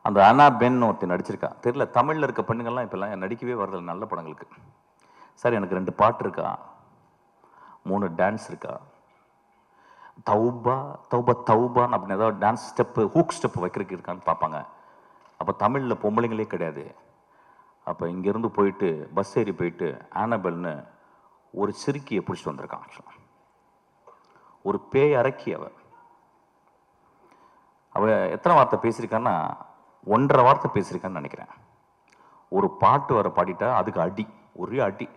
Speaker 3: அந்த அனா பென் ஒருத்தர் நடிச்சிருக்கா. தெரியல, தமிழில் இருக்க பெண்ணுங்கள்லாம் இப்பெல்லாம் நடிக்கவே வரதில்லை நல்ல படங்களுக்கு. சார் எனக்கு 2 பாட்டு இருக்கா, 3 டான்ஸ் இருக்கா, தௌபா தௌபா தௌபான்னு அப்படின்னு ஏதாவது டான்ஸ் ஸ்டெப்பு, ஹூக் ஸ்டெப்பு வைக்கிறதுக்கு இருக்கான்னு பார்ப்பாங்க. அப்போ தமிழில் பொம்பளைங்களே கிடையாது. அப்போ இங்கேருந்து போயிட்டு பஸ் ஏறி போயிட்டு ஆனபெல்னு ஒரு சிறுக்கியை பிடிச்சிட்டு வந்திருக்கான். ஆக்சுவலாக ஒரு பேய் அரக்கி. அவ எத்தனை வார்த்தை பேசியிருக்கான்னா 1.5 வார்த்தை பேசியிருக்கான்னு நினைக்கிறேன். ஒரு பாட்டு வர பாடிட்டா அதுக்கு அடி, ஒரே அடி.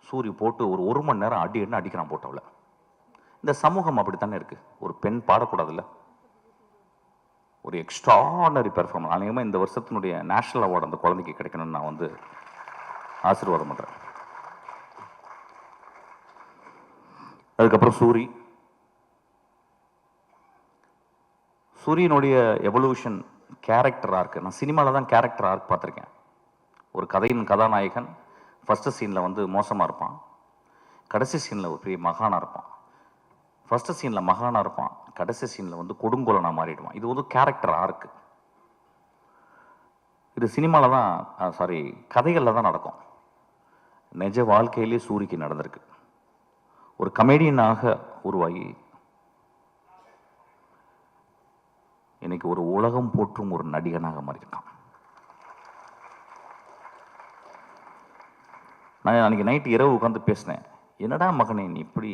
Speaker 3: சூரிய போட்டு ஒரு 1 மணி நேரம் அடி என்ன அடிக்கிறான் போட்டவள. இந்த சமூகம் அப்படித்தானே இருக்கு. ஒரு பெண் பாடக்கூடாதுல்ல. ஒரு எக்ஸ்ட்ரானரி பெர்ஃபார்மன்ஸ். அநேகமாக இந்த வருஷத்தினுடைய நேஷனல் அவார்டு அந்த குழந்தைக்கு கிடைக்கணும்னு நான் வந்து ஆசீர்வாதம் பண்றேன். அதுக்கப்புறம் சூரியனுடைய எவல்யூஷன், கேரக்டர் ஆர்க். நான் சினிமாவில் தான் கேரக்டர் ஆர்க் பார்த்துருக்கேன். ஒரு கதையின் கதாநாயகன் ஃபர்ஸ்ட் சீனில் வந்து மோசமாக இருப்பான், கடைசி சீனில் ஒரு பெரிய மகானாக இருப்பான். ஃபர்ஸ்ட் சீனில் மகானாக இருப்பான், கடைசி சீனில் வந்து கொடுங்கோலனாக மாறிடுவான். இது வந்து கேரக்டர் ஆர்க். இது சினிமாவில் தான், கதைகளில் தான் நடக்கும். நிஜ வாழ்க்கையிலே சூரிக்கு நடந்திருக்கு. ஒரு கமெடியனாக உருவாகி இன்னைக்கு ஒரு உலகம் போற்றும் ஒரு நடிகனாக மாறியிருக்கான். நான் அன்னைக்கு நைட்டு இரவு உட்காந்து பேசினேன். என்னடா மகனே நீ இப்படி,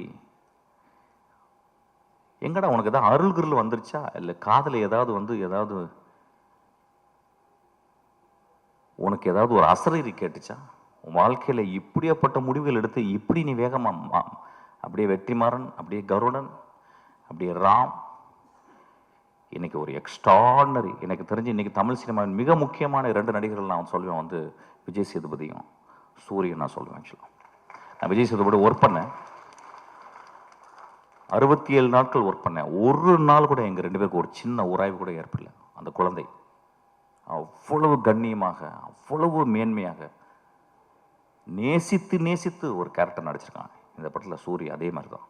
Speaker 3: எங்கடா உனக்கு ஏதாவது அருள்கிருள் வந்துருச்சா, இல்லை காதல ஏதாவது உனக்கு ஏதாவது ஒரு அசரீரி கேட்டுச்சா? உன் வாழ்க்கையில இப்படியாப்பட்ட முடிவுகள் எடுத்து இப்படி நீ வேகமா அப்படியே வெற்றிமாறன், அப்படியே கருடன், அப்படியே ராம், இன்னைக்கு ஒரு எக்ஸ்ட்ரானரி. எனக்கு தெரிஞ்சு இன்னைக்கு தமிழ் சினிமாவின் மிக முக்கியமான 2 நடிகர்கள் நான் சொல்லுவேன், வந்து விஜய் சேதுபதியும் சூரியன் நான் சொல்லுவேன். ஆக்சுவலாக நான் விஜய் சேதுபதி ஒர்க் பண்ணேன், 67 நாட்கள் ஒர்க் பண்ணேன். ஒரு நாள் கூட எங்கள் 2 பேருக்கு ஒரு சின்ன உராய்வு கூட ஏற்படல. அந்த குழந்தை அவ்வளவு கண்ணியமாக, அவ்வளவு மேன்மையாக நேசித்து ஒரு கேரக்டர் நடிச்சிருக்கான். இந்த படத்தில் சூரிய அதே மாதிரி தான்.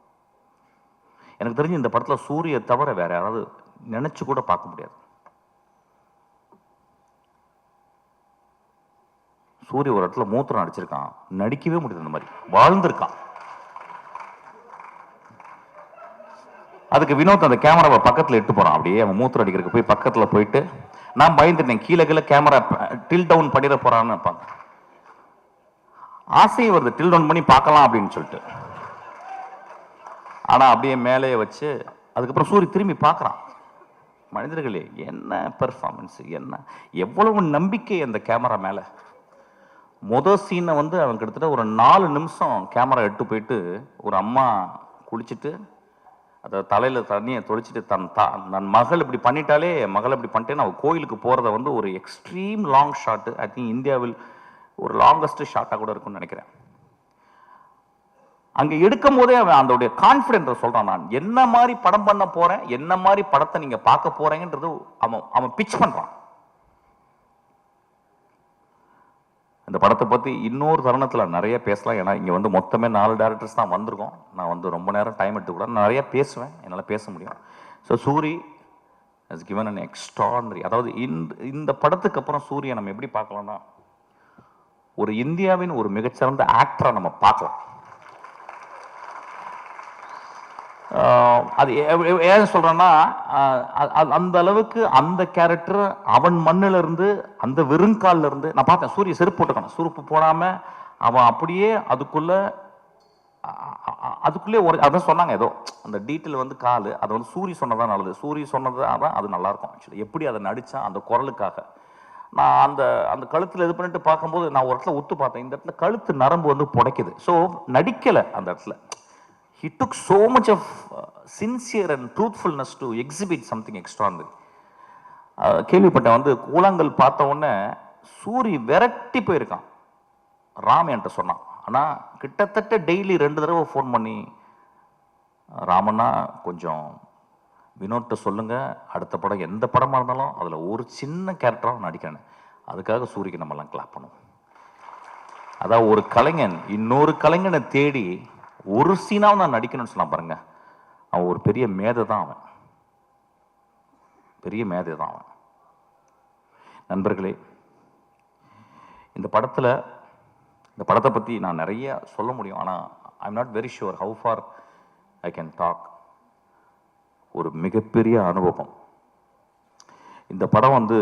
Speaker 3: எனக்கு தெரிஞ்சு இந்த படத்தில் சூரிய தவிர வேற யாராவது நினைச்சு கூட பார்க்க முடியாது. சூரிய ஒரு இடத்துல மூத்திரம் அடிச்சிருக்கான், நடிக்கவே முடியாது. அந்த மாதிரி வாழ்ந்திருக்கான். அதுக்கு வினோத் அந்த கேமராவை பக்கத்தில் எட்டு போறான். அப்படியே அவன் மூத்திரம் அடிக்கிறதுக்கு போய் பக்கத்தில் போயிட்டு நான் பயந்துட்டேன், கீழே கேமரா டில் டவுன் பண்ணிட போறான்னு நினைப்பாங்க. ஆசையை வருது டில் டவுன் பண்ணி பார்க்கலாம் அப்படின்னு சொல்லிட்டு. ஆனா அப்படியே மேலே வச்சு அதுக்கப்புறம் சூரிய திரும்பி பார்க்கறான். மனிதர்களே என்ன பெர்ஃபார்மன்ஸ், என்ன எவ்வளவு நம்பிக்கை அந்த கேமரா மேல. முதல் சீனை வந்து அவன் கிட்டத்தட்ட ஒரு 4 நிமிஷம் கேமரா எட்டு போயிட்டு ஒரு அம்மா குளிச்சுட்டு அதை தலையில தண்ணியை தொளிச்சுட்டு தன் மகள் இப்படி பண்ணிட்டாலே, மகள் இப்படி பண்ணிட்டேன்னு அவன் கோயிலுக்கு போறதை வந்து ஒரு extreme long shot. I think இந்தியாவில் ஒரு லாங்கஸ்ட் ஷாட்டா கூட இருக்கும்னு நினைக்கிறேன். அங்க எடுக்கும் போதே அவன் அதோடைய கான்பிடன்ஸ் சொல்றான், நான் என்ன மாதிரி படம் பண்ண போறேன், என்ன மாதிரி படத்தை நீங்க பார்க்க போறீங்கன்றது அவன் பிச் பண்றான். அந்த இந்த படத்தை பற்றி இன்னொரு தருணத்தில் நிறைய பேசலாம். ஏன்னா இங்கே வந்து மொத்தமே 4 டேரக்டர்ஸ் தான் வந்திருக்கோம். நான் வந்து ரொம்ப நேரம் டைம் எடுத்துக்கூடாது, நிறைய பேசுவேன், என்னால் பேச முடியும். So Soori has given an extraordinary, அதாவது இந்த படத்துக்கு அப்புறம் சூரியை நம்ம எப்படி பார்க்கலாம்னா, ஒரு இந்தியாவின் ஒரு மிகச்சிறந்த ஆக்டரை நம்ம பார்க்கலாம். அது ஏன் சொல்றேன்னா, அந்த அளவுக்கு அந்த கேரக்டர் அவன் மண்ணில இருந்து, அந்த வெறுங்கால்ல இருந்து நான் பார்த்தேன். சூரிய செருப்பு போட்டுக்கணும், செருப்பு போடாம அவன் அப்படியே அதுக்குள்ளே ஒரு அதான் சொன்னாங்க. ஏதோ அந்த டீட்டெயில் வந்து காலு, அதை வந்து சூரி சொன்னதான் நல்லது, சூரி சொன்னது தான் அது நல்லா இருக்கும். ஆக்சுவலி எப்படி அதை நடிச்சா அந்த குரலுக்காக நான் அந்த கழுத்தில் இது பண்ணிட்டு பார்க்கும்போது நான் ஒரு இடத்துல ஒத்து பார்த்தேன், இந்த இடத்துல கழுத்து நரம்பு வந்து புடைக்குது. ஸோ நடிக்கலை அந்த இடத்துல. He took so much of sincere and truthfulness to exhibit something extraordinary. கேள்விப்பட்டேன் வந்து கூழாங்கல் பார்த்த உடனே சூரி விரட்டி போயிருக்கான். ராம் என்கிட்ட சொன்னான். ஆனால் கிட்டத்தட்ட டெய்லி 2 தடவை ஃபோன் பண்ணி, ராமண்ணா கொஞ்சம் வினோட்ட சொல்லுங்க, அடுத்த படம் எந்த படமாக இருந்தாலும் அதில் ஒரு சின்ன கேரக்டராக நடிக்கிறேன்னு. அதுக்காக சூரிக்கு நம்மலாம் கிளாப் பண்ணுவோம். அதான் ஒரு கலைஞன் இன்னொரு கலைஞனை தேடி ஒரு சீனாவும் நான் நடிக்கணும்னு சொன்னா பாருங்க, அவன் ஒரு பெரிய மேதை தான். அவன் பெரிய மேதை தான் அவன். நண்பர்களே, இந்த படத்தை பற்றி நான் நிறைய சொல்ல முடியும். ஆனால் I am not very sure how far I can talk. ஒரு மிகப்பெரிய அனுபவம். இந்த படம் வந்து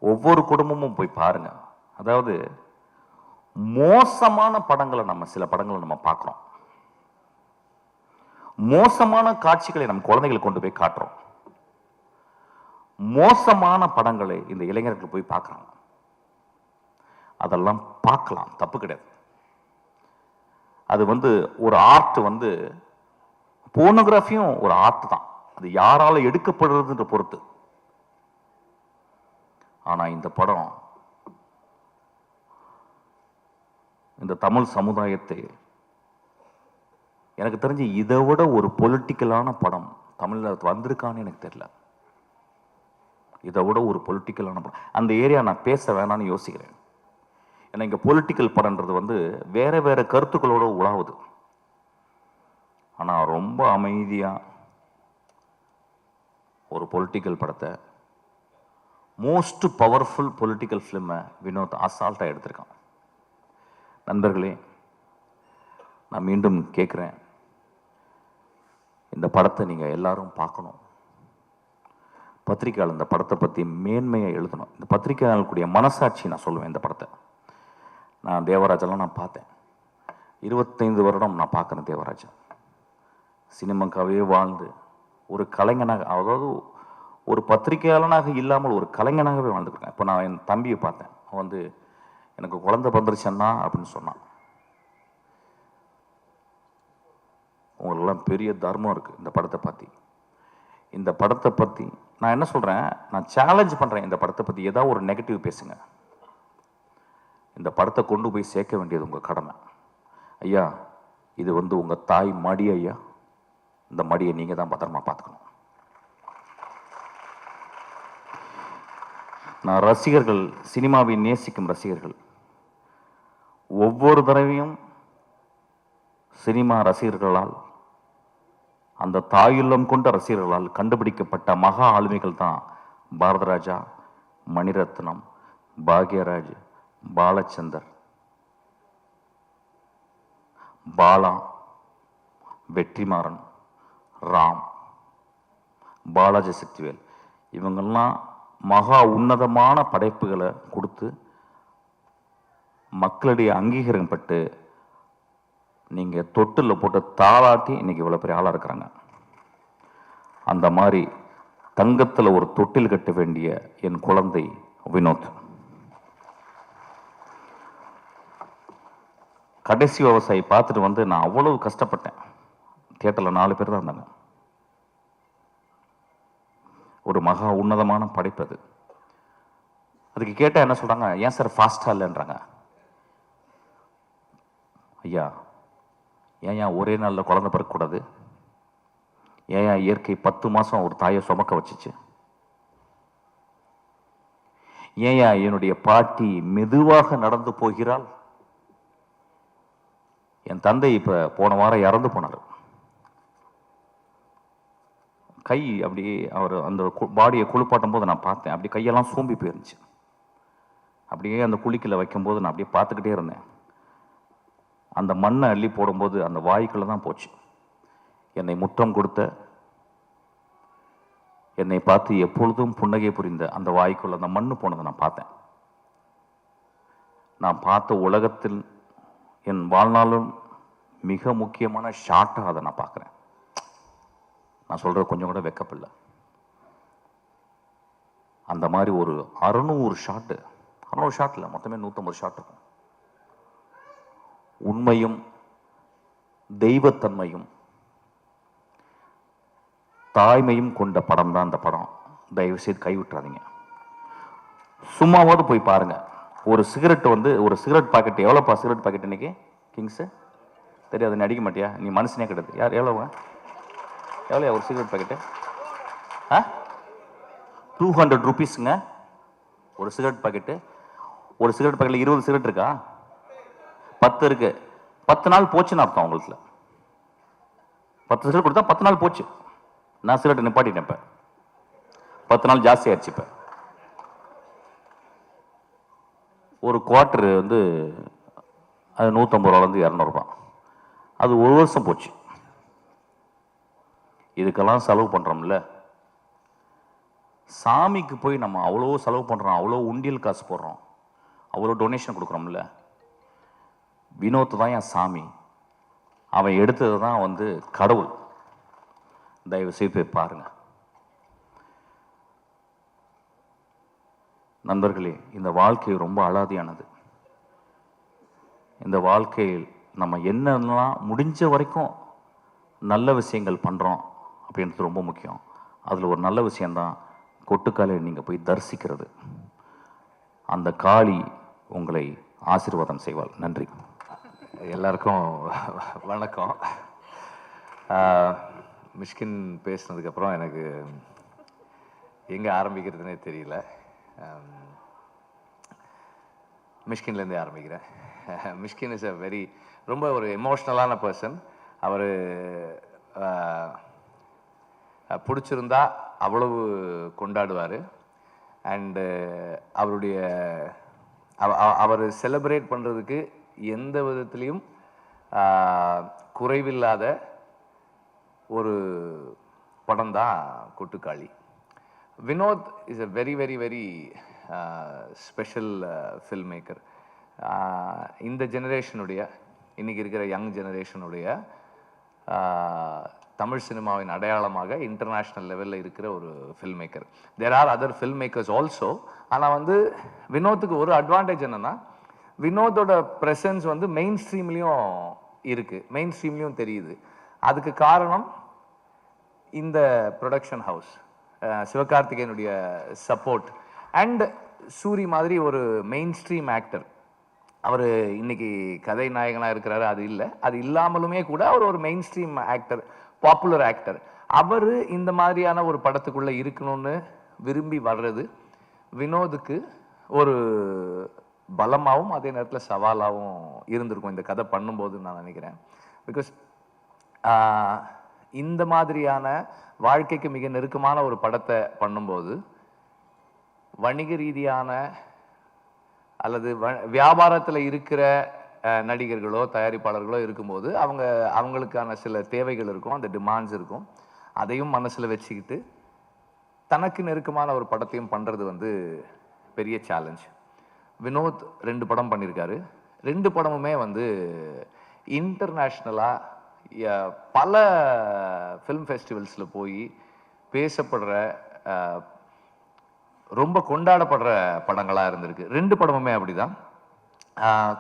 Speaker 3: ஒவ்வொரு குடும்பமும் போய் பாருங்க. அதாவது மோசமான படங்களை சில படங்களை நம்ம பார்க்குறோம். மோசமான காட்சிகளை நம்ம குழந்தைகளுக்கு கொண்டு போய் காட்டுறோம். மோசமான படங்களை இந்த இளைஞர்கள் போய் பார்க்குறாங்க. அதெல்லாம் பார்க்கலாம், தப்பு கிடையாது. அது வந்து ஒரு ஆர்ட், வந்து போர்னோகிராஃபியும் ஒரு ஆர்ட் தான். அது யாரால எடுக்கப்படுறதுன்ற பொறுத்து. ஆனா இந்த படம் இந்த தமிழ் சமுதாயத்தை, எனக்கு தெரிஞ்சு இதை விட ஒரு பொலிட்டிக்கலான படம் தமிழ்ல வந்திருக்கான்னு எனக்கு தெரியல. இதை விட ஒரு பொலிட்டிக்கலான படம் அந்த ஏரியா நான் பேச வேணான்னு யோசிக்கிறேன். ஏன்னா இங்க பொலிட்டிக்கல் படம்ன்றது வந்து வேற வேற கருத்துக்களோட உலாவுது. ஆனா ரொம்ப அமைதியா ஒரு பொலிட்டிக்கல் படத்தை, மோஸ்ட் பவர்ஃபுல் பொலிட்டிக்கல் ஃபிலிமை வினோத் அசால்ட்டா எடுத்திருக்கான். நண்பர்களே, நான் மீண்டும் கேட்குறேன், இந்த படத்தை நீங்கள் எல்லாரும் பார்க்கணும். பத்திரிகையாளர் இந்த படத்தை பற்றி மேன்மையை எழுதணும். இந்த பத்திரிகையாளர்களுடைய மனசாட்சி நான் சொல்லுவேன். இந்த படத்தை நான் தேவராஜெல்லாம் நான் பார்த்தேன். 25 வருடம் நான் பார்க்குறேன் தேவராஜா. சினிமாக்காகவே வாழ்ந்து ஒரு கலைஞனாக, அதாவது ஒரு பத்திரிகையாளனாக இல்லாமல் ஒரு கலைஞனாகவே வாழ்ந்துருக்கேன். இப்போ நான் என் தம்பியை பார்த்தேன். அவன் வந்து எனக்கு குழந்தை பிறந்துருச்சன்னா அப்படின்னு சொன்னான். உங்களுக்கெல்லாம் பெரிய தர்மம் இருக்குது இந்த படத்தை பற்றி. இந்த படத்தை பற்றி நான் என்ன சொல்கிறேன், நான் சேலஞ்ச் பண்ணுறேன். இந்த படத்தை பற்றி ஏதாவது ஒரு நெகட்டிவ் பேசுங்க. இந்த படத்தை கொண்டு போய் சேர்க்க வேண்டியது உங்கள் கடமை. ஐயா, இது வந்து உங்கள் தாய் மடி ஐயா. இந்த மடியை நீங்கள் தான் பத்திரமா பார்த்துக்கணும். நான் ரசிகர்கள், சினிமாவை நேசிக்கும் ரசிகர்கள், ஒவ்வொரு தடவையும் சினிமா ரசிகர்களால், அந்த தாயுள்ளம் கொண்ட ரசிகர்களால் கண்டுபிடிக்கப்பட்ட மகா ஆளுமைகள் தான் பாரதராஜா, மணிரத்னம், பாக்யராஜ், பாலச்சந்தர், பாலா, வெற்றிமாறன், ராம், பாலாஜி சக்திவேல். இவங்கெல்லாம் மகா உன்னதமான படைப்புகளை கொடுத்து மக்களுடைய அங்கீகாரம் பட்டு நீங்கள் தொட்டில் போட்டு தாளாட்டி இன்னைக்கு இவ்வளோ பெரிய ஆளாக இருக்கிறாங்க. அந்த மாதிரி தங்கத்தில் ஒரு தொட்டில் கட்ட வேண்டிய என் குழந்தை வினோத். கடைசி விவசாயி பார்த்துட்டு வந்து நான் அவ்வளவு கஷ்டப்பட்டேன். தியேட்டரில் 4 பேர் தான் இருந்தாங்க. ஒரு மகா உன்னதமான படைப்பு அது. அதுக்கு கேட்டால் என்ன சொல்கிறாங்க, ஏன் சார் ஃபாஸ்ட்டாக இல்லைன்றாங்க. ஐயா, ஏன் ஒரே நாளில் குழந்தை பிறக்கக்கூடாது? ஏன் இயற்கை 10 மாதம் ஒரு தாயை சுமக்க வச்சுச்சு? ஏயா என்னுடைய பாட்டி மெதுவாக நடந்து போகிறாள்? என் தந்தை இப்ப போன வாரம் இறந்து போனார். கை அப்படியே அவர் அந்த பாடியை குளிப்பாட்டும் போது நான் பார்த்தேன். அப்படி கையெல்லாம் சோம்பி போயிருந்துச்சு. அப்படியே அந்த குளிக்கல வைக்கும்போது நான் அப்படியே பார்த்துக்கிட்டே இருந்தேன். அந்த மண்ணை அள்ளி போடும்போது அந்த வாய்க்குள்ள தான் போச்சு. என்னை முத்தம் கொடுத்த, என்னை பார்த்து எப்பொழுதும் புன்னகை புரிந்த அந்த வாய்க்குள்ள அந்த மண்ணு போனதை நான் பார்த்தேன். நான் பார்த்த உலகத்தில் என் வாழ்நாளும் மிக முக்கியமான ஷாட்டாக அதை நான் பார்க்குறேன். நான் சொல்றது கொஞ்சம் கூட வெக்கப்படல. அந்த மாதிரி ஒரு 600 ஷாட்டு, 600 ஷாட்டில் மொத்தமே 150 ஷாட் இருக்கும். உண்மையும் தெய்வத்தன்மையும் தாய்மையும் கொண்ட படம் தான் அந்த படம். தயவு செய்து கைவிட்டுறாதீங்க. சும்மாவது போய் பாருங்க. ஒரு சிகரெட் ஒரு சிகரெட் பாக்கெட் எவ்வளோப்பா? சிகரெட் பாக்கெட் இன்னைக்கு கிங்ஸு தெரியாது, நீ அடிக்க மாட்டியா? நீ மனுஷனே கிடையாது. யார் எவ்வளோங்க? எவ்வளோ ஒரு சிகரெட் பாக்கெட்டு? 200 rupeesங்க ஒரு சிகரெட் பாக்கெட்டு. ஒரு சிகரெட் பாக்கெட்டில் 20 சிகரெட் இருக்கா? 10 இருக்கு. 10 நாள் போச்சுன்னு அர்த்தம் உங்களுக்கு. 10 சிகரெட் கொடுத்தா 10 நாள் போச்சு. நான் சிகரெட் நிப்பாட்டிட்டேன். இப்ப 10 நாள் ஜாஸ்தி ஆயிடுச்சு. இப்ப ஒரு குவார்டர் அது 150 ரூபாயிலிருந்து 200 ரூபாய். அது ஒரு வருஷம் போச்சு. இதுக்கெல்லாம் செலவு பண்றோம்ல. சாமிக்கு போய் நம்ம அவ்வளோ செலவு பண்றோம், அவ்வளோ உண்டியல் காசு போடுறோம், அவ்வளோ டொனேஷன் கொடுக்குறோம்ல. வினோத் தான் என் சாமி. அவன் எடுத்தது தான் கடவுள். தயவு செய்து போய் பாருங்க. நண்பர்களே, இந்த வாழ்க்கை ரொம்ப அலாதியானது. இந்த வாழ்க்கையில் நம்ம என்னென்னலாம் முடிஞ்ச வரைக்கும் நல்ல விஷயங்கள் பண்றோம் அப்படின்றது ரொம்ப முக்கியம். அதுல ஒரு நல்ல விஷயம்தான் கொட்டுக்காலை நீங்க போய் தரிசிக்கிறது. அந்த காளி உங்களை ஆசீர்வாதம் செய்வாள். நன்றி.
Speaker 4: எல்லாருக்கும் வணக்கம். மிஷ்கின் பேசினதுக்கப்புறம் எனக்கு எங்கே ஆரம்பிக்கிறதுனே தெரியல. மிஷ்கின்லேருந்தே ஆரம்பிக்கிறேன். மிஷ்கின் இஸ் ரொம்ப ஒரு எமோஷ்னலான பர்சன். அவர் பிடிச்சிருந்தா அவ்வளவு கொண்டாடுவார். அண்டு அவர் செலிப்ரேட் பண்ணுறதுக்கு எந்த விதத்துலேயும் குறைவில்லாத ஒரு படம் தான் Kottukkaali. Vinod is a very very very special filmmaker. இந்த ஜெனரேஷனுடைய, இன்னைக்கு இருக்கிற யங் ஜெனரேஷனுடைய தமிழ் சினிமாவின் அடையாளமாக இன்டர்நேஷ்னல் லெவலில் இருக்கிற ஒரு filmmaker. There are other filmmakers also. ஆனால் வினோத்துக்கு ஒரு அட்வான்டேஜ் என்னன்னா, வினோதோட ப்ரெசன்ஸ் மெயின் ஸ்ட்ரீம்லேயும் இருக்கு, மெயின் ஸ்ட்ரீம்லேயும் தெரியுது. அதுக்கு காரணம் இந்த ப்ரொடக்ஷன் ஹவுஸ், சிவகார்த்திகேயனுடைய சப்போர்ட் அண்ட் சூரி மாதிரி ஒரு மெயின் ஸ்ட்ரீம் ஆக்டர். அவர் இன்னைக்கு கதை நாயகனாக இருக்கிறாரு, அது இல்லை. அது இல்லாமலுமே கூட அவர் ஒரு mainstream actor, popular actor. அவர் இந்த மாதிரியான ஒரு படத்துக்குள்ள இருக்கணும்னு விரும்பி வர்றது வினோதுக்கு ஒரு பலமாகவும் அதே நேரத்தில் சவாலாகவும் இருந்திருக்கும் இந்த கதை பண்ணும்போது நான் நினைக்கிறேன். பிகாஸ் இந்த மாதிரியான வாழ்க்கைக்கு மிக நெருக்கமான ஒரு படத்தை பண்ணும்போது வணிக ரீதியான அல்லது வியாபாரத்தில் இருக்கிற நடிகர்களோ தயாரிப்பாளர்களோ இருக்கும்போது அவங்களுக்கான சில தேவைகள் இருக்கும், அந்த டிமாண்ட்ஸ் இருக்கும். அதையும் மனசில் வச்சுக்கிட்டு தனக்கு நெருக்கமான ஒரு படத்தையும் பண்ணுறது பெரிய சேலஞ்ச். வினோத் 2 படம் பண்ணியிருக்காரு. 2 படமுமே இன்டர்நேஷ்னலாக பல ஃபிலிம் ஃபெஸ்டிவல்ஸில் போய் பேசப்படுற, ரொம்ப கொண்டாடப்படுற படங்களாக இருந்திருக்கு. 2 படமுமே அப்படிதான்.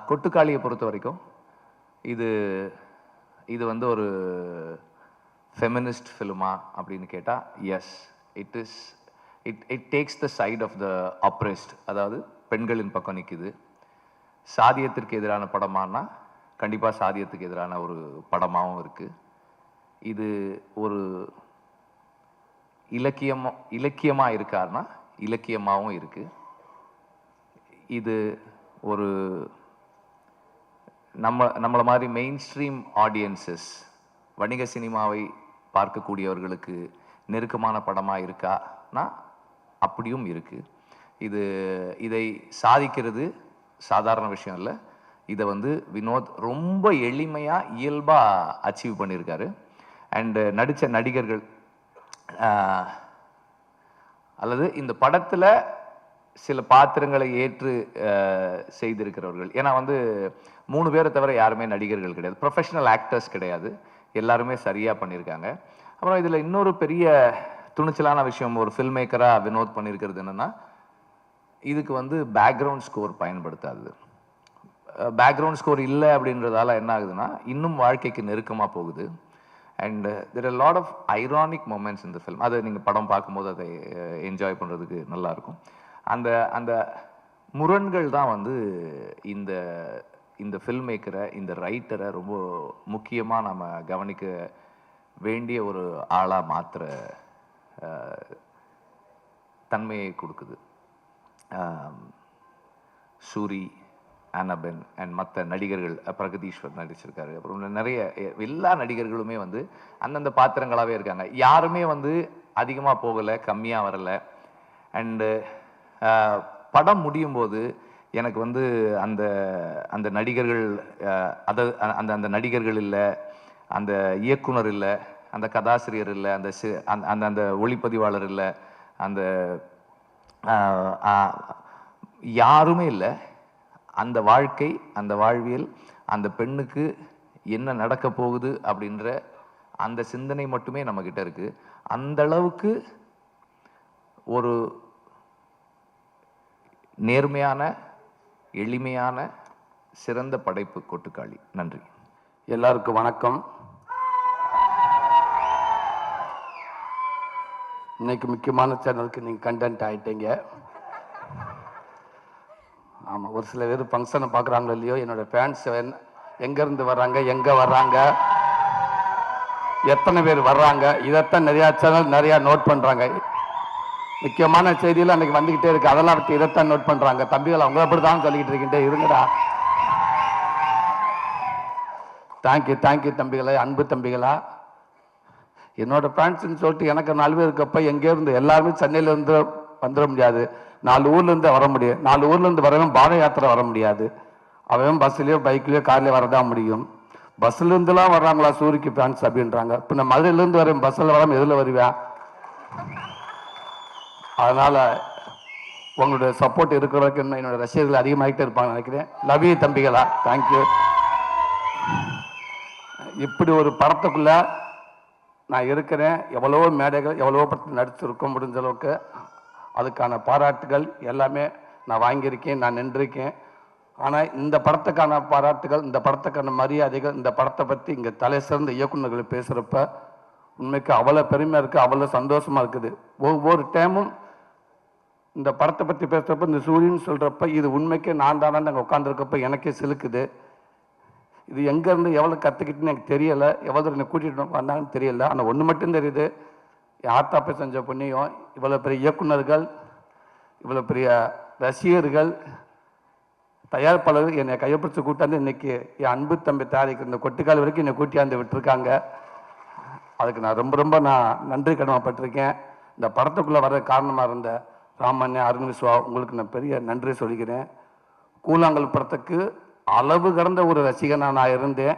Speaker 4: கொட்டுக்காளியை பொறுத்த வரைக்கும் இது ஒரு ஃபெமினிஸ்ட் ஃபிலிமா அப்படின்னு கேட்டால் yes, it takes the side of the oppressed. அதாவது பெண்களின் பக்கம் நிற்குது. சாதியத்திற்கு எதிரான படமானா கண்டிப்பாக சாதியத்துக்கு எதிரான ஒரு படமாகவும் இருக்கு. இது ஒரு இலக்கியமாக இருக்காருன்னா இலக்கியமாகவும் இருக்கு. இது ஒரு நம்மளை மாதிரி மெயின் ஸ்ட்ரீம் ஆடியன்சஸ், வணிக சினிமாவை பார்க்கக்கூடியவர்களுக்கு நெருக்கமான படமாக இருக்கானா அப்படியும் இருக்குது. இதை சாதிக்கிறது சாதாரண விஷயம் இல்லை. இதை வினோத் ரொம்ப எளிமையாக இயல்பாக அச்சீவ் பண்ணியிருக்காரு. அண்டு நடித்த நடிகர்கள் அல்லது இந்த படத்தில் சில பாத்திரங்களை ஏற்று செய்திருக்கிறவர்கள், ஏன்னா 3 பேரை தவிர யாருமே நடிகர்கள் கிடையாது, ப்ரொஃபஷனல் ஆக்டர்ஸ் கிடையாது, எல்லாருமே சரியாக பண்ணியிருக்காங்க. அப்புறம் இதில் இன்னொரு பெரிய துணிச்சலான விஷயம் ஒரு ஃபில்ம் மேக்கராக வினோத் பண்ணியிருக்கிறது என்னென்னா, இதுக்கு பேக்ரவுண்ட் ஸ்கோர் பயன்படுத்தாது. பேக்ரவுண்ட் ஸ்கோர் இல்லை அப்படின்றதால என்ன ஆகுதுன்னா இன்னும் வாழ்க்கைக்கு நெருக்கமாக போகுது. And there are lot of ironic moments இந்த ஃபில்ம். அதை நீங்கள் படம் பார்க்கும்போது அதை என்ஜாய் பண்ணுறதுக்கு நல்லாயிருக்கும். அந்த முரண்கள் தான் இந்த இந்த ஃபில்ம் மேக்கரை, இந்த ரைட்டரை ரொம்ப முக்கியமாக நம்ம கவனிக்க வேண்டிய ஒரு ஆளாக மாற்றுற தன்மையை கொடுக்குது. சூரி, அனபென் அண்ட் மற்ற நடிகர்கள், பிரகதீஸ்வர் நடிச்சிருக்காரு, அப்புறம் நிறைய எல்லா நடிகர்களுமே அந்தந்த பாத்திரங்களாகவே இருக்காங்க. யாருமே அதிகமாக போகலை, கம்மியாக வரலை. அண்டு படம் முடியும் போது எனக்கு அந்த அந்த நடிகர்கள் அந்த நடிகர்கள் இல்லை, அந்த இயக்குனர் இல்லை, அந்த கதாசிரியர் இல்லை, அந்த அந்த ஒளிப்பதிவாளர் இல்லை, அந்த யாருமே இல்லை. அந்த வாழ்க்கை, அந்த வாழ்வியல், அந்த பெண்ணுக்கு என்ன நடக்க போகுது அப்படின்ற அந்த சிந்தனை மட்டுமே நம்மக்கிட்ட இருக்கு. அந்த அளவுக்கு ஒரு நேர்மையான, எளிமையான, சிறந்த படைப்பு கொட்டுக்காளி. நன்றி.
Speaker 5: எல்லாருக்கும் வணக்கம். இன்னைக்கு முக்கியமான சேனலுக்கு நீங்கள் கண்டென்ட் ஆகிட்டீங்க. ஆமாம், ஒரு சில பேர் ஃபங்க்ஷனை பார்க்குறாங்களோ இல்லையோ, என்னோடய ஃபேன்ஸ் எங்கேருந்து வர்றாங்க, எங்கே வர்றாங்க, எத்தனை பேர் வர்றாங்க, இதைத்தான் நிறையா சேனல் நிறையா நோட் பண்ணுறாங்க. முக்கியமான செய்தியில் அன்றைக்கி வந்துக்கிட்டே இருக்குது, அதெல்லாம் பற்றி இதைத்தான் நோட் பண்ணுறாங்க. தம்பிகள் அவங்க அப்படி தான் சொல்லிக்கிட்டு இருக்கிட்டே இருங்கடா. தேங்க்யூ தம்பிகளா, அன்பு தம்பிகளா. என்னோட ஃபேன்ஸ்ன்னு சொல்லிட்டு எனக்கு 4 பேர் இருக்கப்போ எங்கேருந்து எல்லாருமே சென்னையிலேருந்து வந்துட முடியாது, 4 ஊர்லேருந்து வர முடியும். 4 ஊர்லேருந்து வரவும் பாத யாத்திரை வர முடியாது. அவன் பஸ்ஸுலேயோ பைக்லேயோ கார்லேயோ வரதான் முடியும். பஸ்ஸுலேருந்துலாம் வர்றாங்களா சூரிக்கு ஃபேன்ஸ் அப்படின்றாங்க. இப்போ நான் மதுரையிலேருந்து வரேன், பஸ்ஸில் வராமல் எதில் வருவேன்? அதனால் உங்களுடைய சப்போர்ட் இருக்கிற வரைக்கும் என்னோட ரசிகர்கள் அதிகமாகிட்டே இருப்பாங்க நினைக்கிறேன். லவ் யூ தம்பிகளா, தேங்க்யூ. இப்படி ஒரு படத்துக்குள்ளே நான் இருக்கிறேன். எவ்வளவோ மேடைகள், எவ்வளவோ படத்தில் நடிச்சிருக்க முடிஞ்ச அளவுக்கு அதுக்கான பாராட்டுகள் எல்லாமே நான் வாங்கியிருக்கேன், நான் நின்றிருக்கேன். ஆனால் இந்த படத்துக்கான பாராட்டுகள், இந்த படத்துக்கான மரியாதைகள், இந்த படத்தை பற்றி இங்கே தலை சிறந்த இயக்குநர்கள் பேசுகிறப்ப உண்மைக்கு அவ்வளோ பெருமையாக இருக்குது, அவ்வளோ சந்தோஷமாக இருக்குது. ஒவ்வொரு டைமும் இந்த படத்தை பற்றி பேசுகிறப்ப, இந்த சூரியன் சொல்கிறப்ப இது உண்மைக்கே நான் தானே அங்கே உட்காந்துருக்கப்ப எனக்கே சிலுக்குது. இது எங்கேருந்து எவ்வளோ கற்றுக்கிட்டுன்னு எனக்கு தெரியலை, எவ்வளோ என்னை கூட்டிகிட்டு வந்தாங்கன்னு தெரியல. ஆனால் ஒன்று மட்டும் தெரியுது, என் ஆத்தாப்பை செஞ்ச புண்ணியம், இவ்வளோ பெரிய இயக்குநர்கள், இவ்வளோ பெரிய ரசிகர்கள், தயாரிப்பாளர்கள் என்னை கையப்பிடிச்சு கூட்டாந்து இன்றைக்கி என் அன்பு தம்பி தயாரிக்கிற இந்த கொட்டுக்கால் வரைக்கும் என்னை கூட்டியாந்து விட்டுருக்காங்க. அதுக்கு நான் ரொம்ப நன்றி கடமைப்பட்டிருக்கேன். இந்த படத்துக்குள்ளே வர காரணமாக இருந்த ராமண்ணே, அருண் விஸ்வா, உங்களுக்கு நான் பெரிய நன்றி சொல்லிக்கிறேன். கூழாங்கல் படத்துக்கு அளவு கடந்த ஒரு ரசிகனாக நான் இருந்தேன்.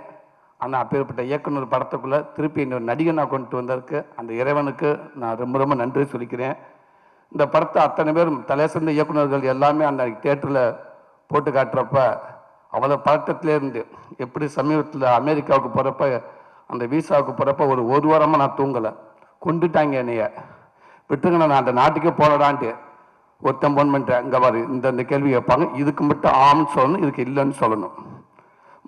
Speaker 5: ஆனால் அப்பேற்பட்ட இயக்குனர் படத்துக்குள்ளே திருப்பி இன்னொரு நடிகனாக கொண்டு வந்ததுக்கு அந்த இறைவனுக்கு நான் ரொம்ப நன்றி சொல்லிக்கிறேன். இந்த படத்தை அத்தனை பேரும் தலை சிறந்த இயக்குநர்கள் எல்லாமே அந்த தியேட்டரில் போட்டு காட்டுறப்ப அவ்வளோ பதட்டத்திலேருந்து, எப்படி சமீபத்தில் அமெரிக்காவுக்கு போகிறப்ப அந்த வீசாவுக்கு போகிறப்ப ஒரு வாரமாக நான் தூங்கலை, கொண்டுட்டாங்க என்னைய, விட்டுருங்க நான் அந்த நாட்டுக்கே போகலான்ட்டு ஒருத்தன் ஃபோன் பண்ணிட்டேன். இங்கே பாரு, இந்த கேள்வி கேட்பாங்க, இதுக்கு மட்டும் ஆம்னு சொல்லணும், இதுக்கு இல்லைன்னு சொல்லணும்,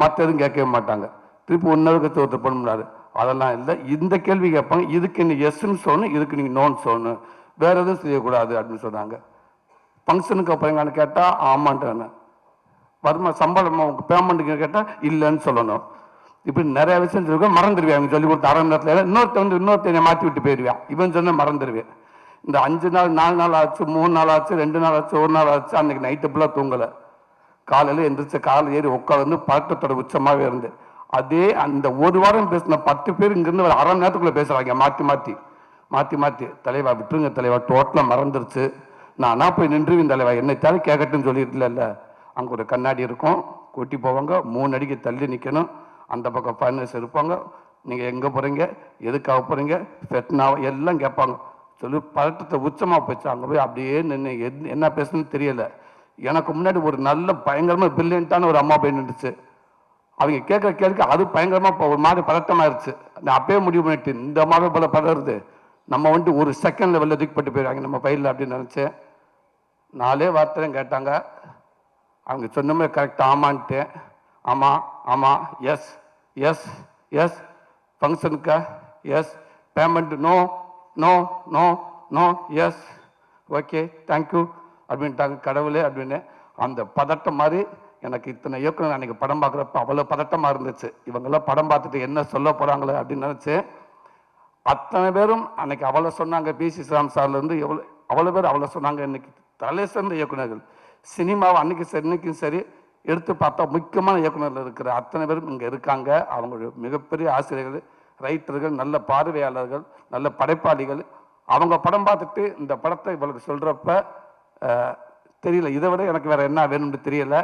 Speaker 5: மற்ற எதுவும் கேட்கவே மாட்டாங்க. திருப்பி ஒன்றருக்கு ஒருத்தர் பண்ண முடியாது, அதெல்லாம் இல்லை, இந்த கேள்வி கேட்பாங்க, இதுக்கு நீ எஸ்ன்னு சொல்லணும், இதுக்கு நீங்கள் நோன்னு சொல்லணும், வேறு எதுவும் செய்யக்கூடாது அப்படின்னு சொன்னாங்க. ஃபங்க்ஷனுக்கு அப்புறம் கேட்டால் ஆமான்ட்டு, வருமா சம்பளம் பேமெண்ட்டுக்கு கேட்டால் இல்லைன்னு சொல்லணும். இப்படி நிறைய விஷயம் சொல்லியிருக்கோம், மறந்துடுவேன். அவங்க சொல்லி கொடுத்த 1/2 மணி நேரத்தில் இன்னொருத்தனை மாற்றி விட்டு போயிடுவேன், இவன் சொன்ன மறந்துடுவேன். இந்த 5 நாள் 4 நாள் ஆச்சு, 3 நாள் ஆச்சு, 2 நாள் ஆச்சு, 1 நாள் ஆச்சு. அன்னைக்கு நைட்டு ஃபுல்லாக தூங்கலை. காலையில் எந்திரிச்சு காலை ஏறி உட்காந்து பதட்டத்தோட உச்சமாகவே இருந்து அதே அந்த ஒரு வாரம் பேசின 10 பேர் இங்கிருந்து ஒரு அரை மணி நேரத்துக்குள்ளே பேசுகிறாங்க. மாற்றி தலைவா விட்டுருங்க தலைவா, டோட்டலாக மறந்துருச்சு, நானா போய் நின்றுவின் தலைவா, என்னை தவிர கேட்கட்டுன்னு சொல்லியிருக்கல. அங்கே ஒரு கண்ணாடி இருக்கும், கூட்டி போவாங்க, 3 அடிக்கு தள்ளி நிற்கணும், அந்த பக்கம் ஃபைனல்ஸ் இருப்பாங்க, நீங்கள் எங்கே போகிறீங்க, எதுக்காக போகிறீங்க, ஃபெட்னாவா எல்லாம் கேட்பாங்க. சொல்லி பதட்டத்தை உச்சமாக போச்சு. அங்கே போய் அப்படியே நின்று என்ன பேசணும்னு தெரியல. எனக்கு முன்னாடி ஒரு நல்ல பயங்கரமாக பிரில்லியண்ட்டான ஒரு அம்மா போய் நின்றுச்சு. அவங்க கேட்குற கேள்விக்கு அது பயங்கரமாக ஒரு மாதிரி பதட்டமாயிருச்சு. நான் அப்பயே முடிவு பண்ணிட்டு இந்த அம்மாவே போல பதறது, நம்ம வந்துட்டு ஒரு செகண்ட் லெவலில் தூக்கிப்பட்டு போயிடுவாங்க நம்ம பையில் அப்படின்னு நினச்சேன். 4 வார்த்தையும் கேட்டாங்க. அவங்க சொன்ன மாதிரி கரெக்டாக ஆமான்ட்டு, ஆமாம் எஸ் எஸ் எஸ் ஃபங்க்ஷனுக்கா yes, payment no no no no yes okay thank you அப்படின்ட்டாங்க. கடவுளே அப்படின்னு அந்த பதட்டம் மாதிரி எனக்கு இத்தனை இயக்குனர் அன்றைக்கி படம் பார்க்குறப்ப அவ்வளோ பதட்டமாக இருந்துச்சு. இவங்கெல்லாம் படம் பார்த்துட்டு என்ன சொல்ல போகிறாங்களே அப்படின்னு நினச்சி அத்தனை பேரும் அன்னைக்கு அவ்வளோ சொன்னாங்க. பிசி ஸ்ரீராம் சார்லேருந்து அவ்வளோ பேர் அவ்வளோ சொன்னாங்க. இன்னைக்கு தலை சிறந்த இயக்குநர்கள் சினிமாவை அன்னைக்கு சரி இன்னைக்கும் சரி எடுத்து பார்த்தா முக்கியமான இயக்குநர்கள் இருக்கிற அத்தனை பேரும் இங்கே இருக்காங்க. அவங்களுடைய மிகப்பெரிய ஆசிரியர்கள், ரைட்டர்கள், நல்ல பார்வையாளர்கள், நல்ல படைப்பாளிகள். அவங்க படம் பார்த்துட்டு இந்த படத்தை இவளுக்கு சொல்கிறப்ப தெரியல, இதை விட எனக்கு வேறு என்ன வேணும்னு தெரியல.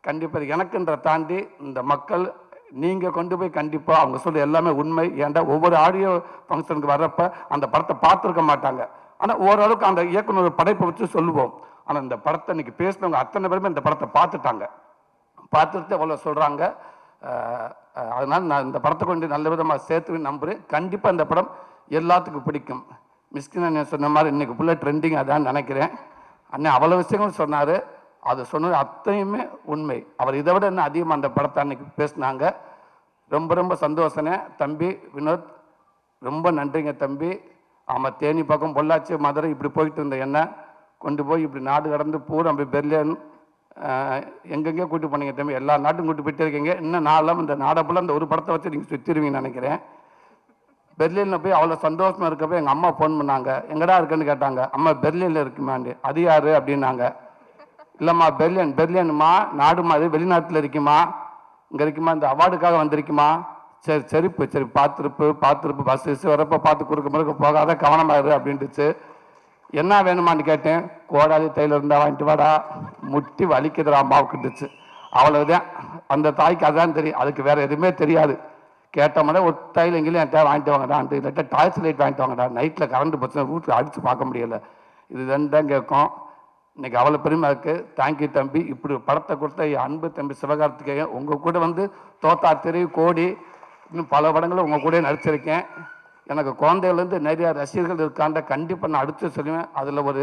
Speaker 5: கண்டிப்பாக எனக்குன்ற தாண்டி இந்த மக்கள் நீங்கள் கொண்டு போய் கண்டிப்பாக அவங்க சொல்ல எல்லாமே உண்மை. ஏன்டா ஒவ்வொரு ஆடியோ ஃபங்க்ஷனுக்கு வர்றப்ப அந்த படத்தை பார்த்துருக்க மாட்டாங்க. ஆனால் ஓரளவுக்கு அந்த இயக்குனர் படைப்பை வச்சு சொல்லுவோம். ஆனால் இந்த படத்தை இன்னைக்கு பேசினவங்க அத்தனை பேருமே இந்த படத்தை பார்த்துட்டாங்க. பார்த்துட்டு அவ்வளோ சொல்கிறாங்க. அதனால் நான் இந்த படத்தை கொண்டு நல்ல விதமாக சேர்த்து நம்புகிறேன். கண்டிப்பாக இந்த படம் எல்லாத்துக்கும் பிடிக்கும். மிஸ்கின் அண்ணன் சொன்ன மாதிரி இன்னைக்கு ஃபுல்லாக ட்ரெண்டிங் அதான் நினைக்கிறேன். அண்ணன் அவ்வளோ விஷயங்களும் சொன்னார். அது சொன்னது அத்தனையுமே உண்மை. அவர் இதை விட இன்னும் அதிகமாக அந்த படத்தை அன்னைக்கு பேசினாங்க. ரொம்ப ரொம்ப சந்தோஷனே தம்பி வினோத், ரொம்ப நன்றிங்க தம்பி. ஆமாம், தேனி பக்கம் பொள்ளாச்சி மதுரை இப்படி போயிட்டு இருந்த என்ன கொண்டு போய் இப்படி நாடு கடந்து பூரா அப்படி பெர்லின் எங்கெங்கேயோ கூட்டி போனீங்க தம்பி. எல்லா நாட்டும் கூட்டி போயிட்டே இருக்கீங்க. இன்னும் நாளெல்லாம் இந்த நாடப்பெல்லாம் இந்த ஒரு படத்தை வச்சு நீங்கள் சுற்றிடுவீங்கன்னு நினைக்கிறேன். பெர்லினில் போய் அவ்வளோ சந்தோஷமாக இருக்கப்போ எங்கள் அம்மா ஃபோன் பண்ணாங்க. எங்கடா இருக்குன்னு கேட்டாங்க. அம்மா பெர்லினில் இருக்குமாண்டு. அது யார் அப்படின்னாங்க. இல்லைம்மா பெர்லின்மா நாடுமா, அது வெளிநாட்டில் இருக்குமா, இங்கே இருக்குமா, இந்த அவார்டுக்காக வந்திருக்குமா. சரி பார்த்துருப்பு பஸ் வரப்போ பார்த்து குறுக்க முறுக்க போகாத கவனமாயிரு அப்படின்ட்டுச்சு. என்ன வேணுமான்னு கேட்டேன். கோடாலி தையில் இருந்தால் வாங்கிட்டு வாடா, முட்டி வலிக்குதுடா அம்மாவுக்குட்டுச்சு. அவ்வளவுதான். அந்த தாய்க்கு அதுதான் தெரியும், அதுக்கு வேற எதுவுமே தெரியாது. கேட்ட மாதிரி ஒரு தையில் எங்கேயும் என் தேவை வாங்கிட்டு வாங்கடான்ட்டு, இல்லாட்டா டாய்ஸ் லைட் வாங்கிட்டு வாங்கடா, நைட்டில் கரண்ட் போச்சுன்னா வீட்டில் அடித்து பார்க்க முடியலை. இது ரெண்டு தான் கேட்கும். இன்னைக்கு அவ்வளோ பெருமை இருக்குது. தேங்க்யூ தம்பி. இப்படி படத்தை கொடுத்த அன்பு தம்பி சிவகார்த்திகேயன், உங்கள் கூட வந்து தோத்தா திரை கோடி இன்னும் பல படங்களும் உங்கள் கூட நடிச்சிருக்கேன். எனக்கு குழந்தைகள்லேருந்து நிறையா ரசிகர்கள் இருக்காண்ட கண்டிப்பாக நான் அடுத்து சொல்லுவேன். அதில் ஒரு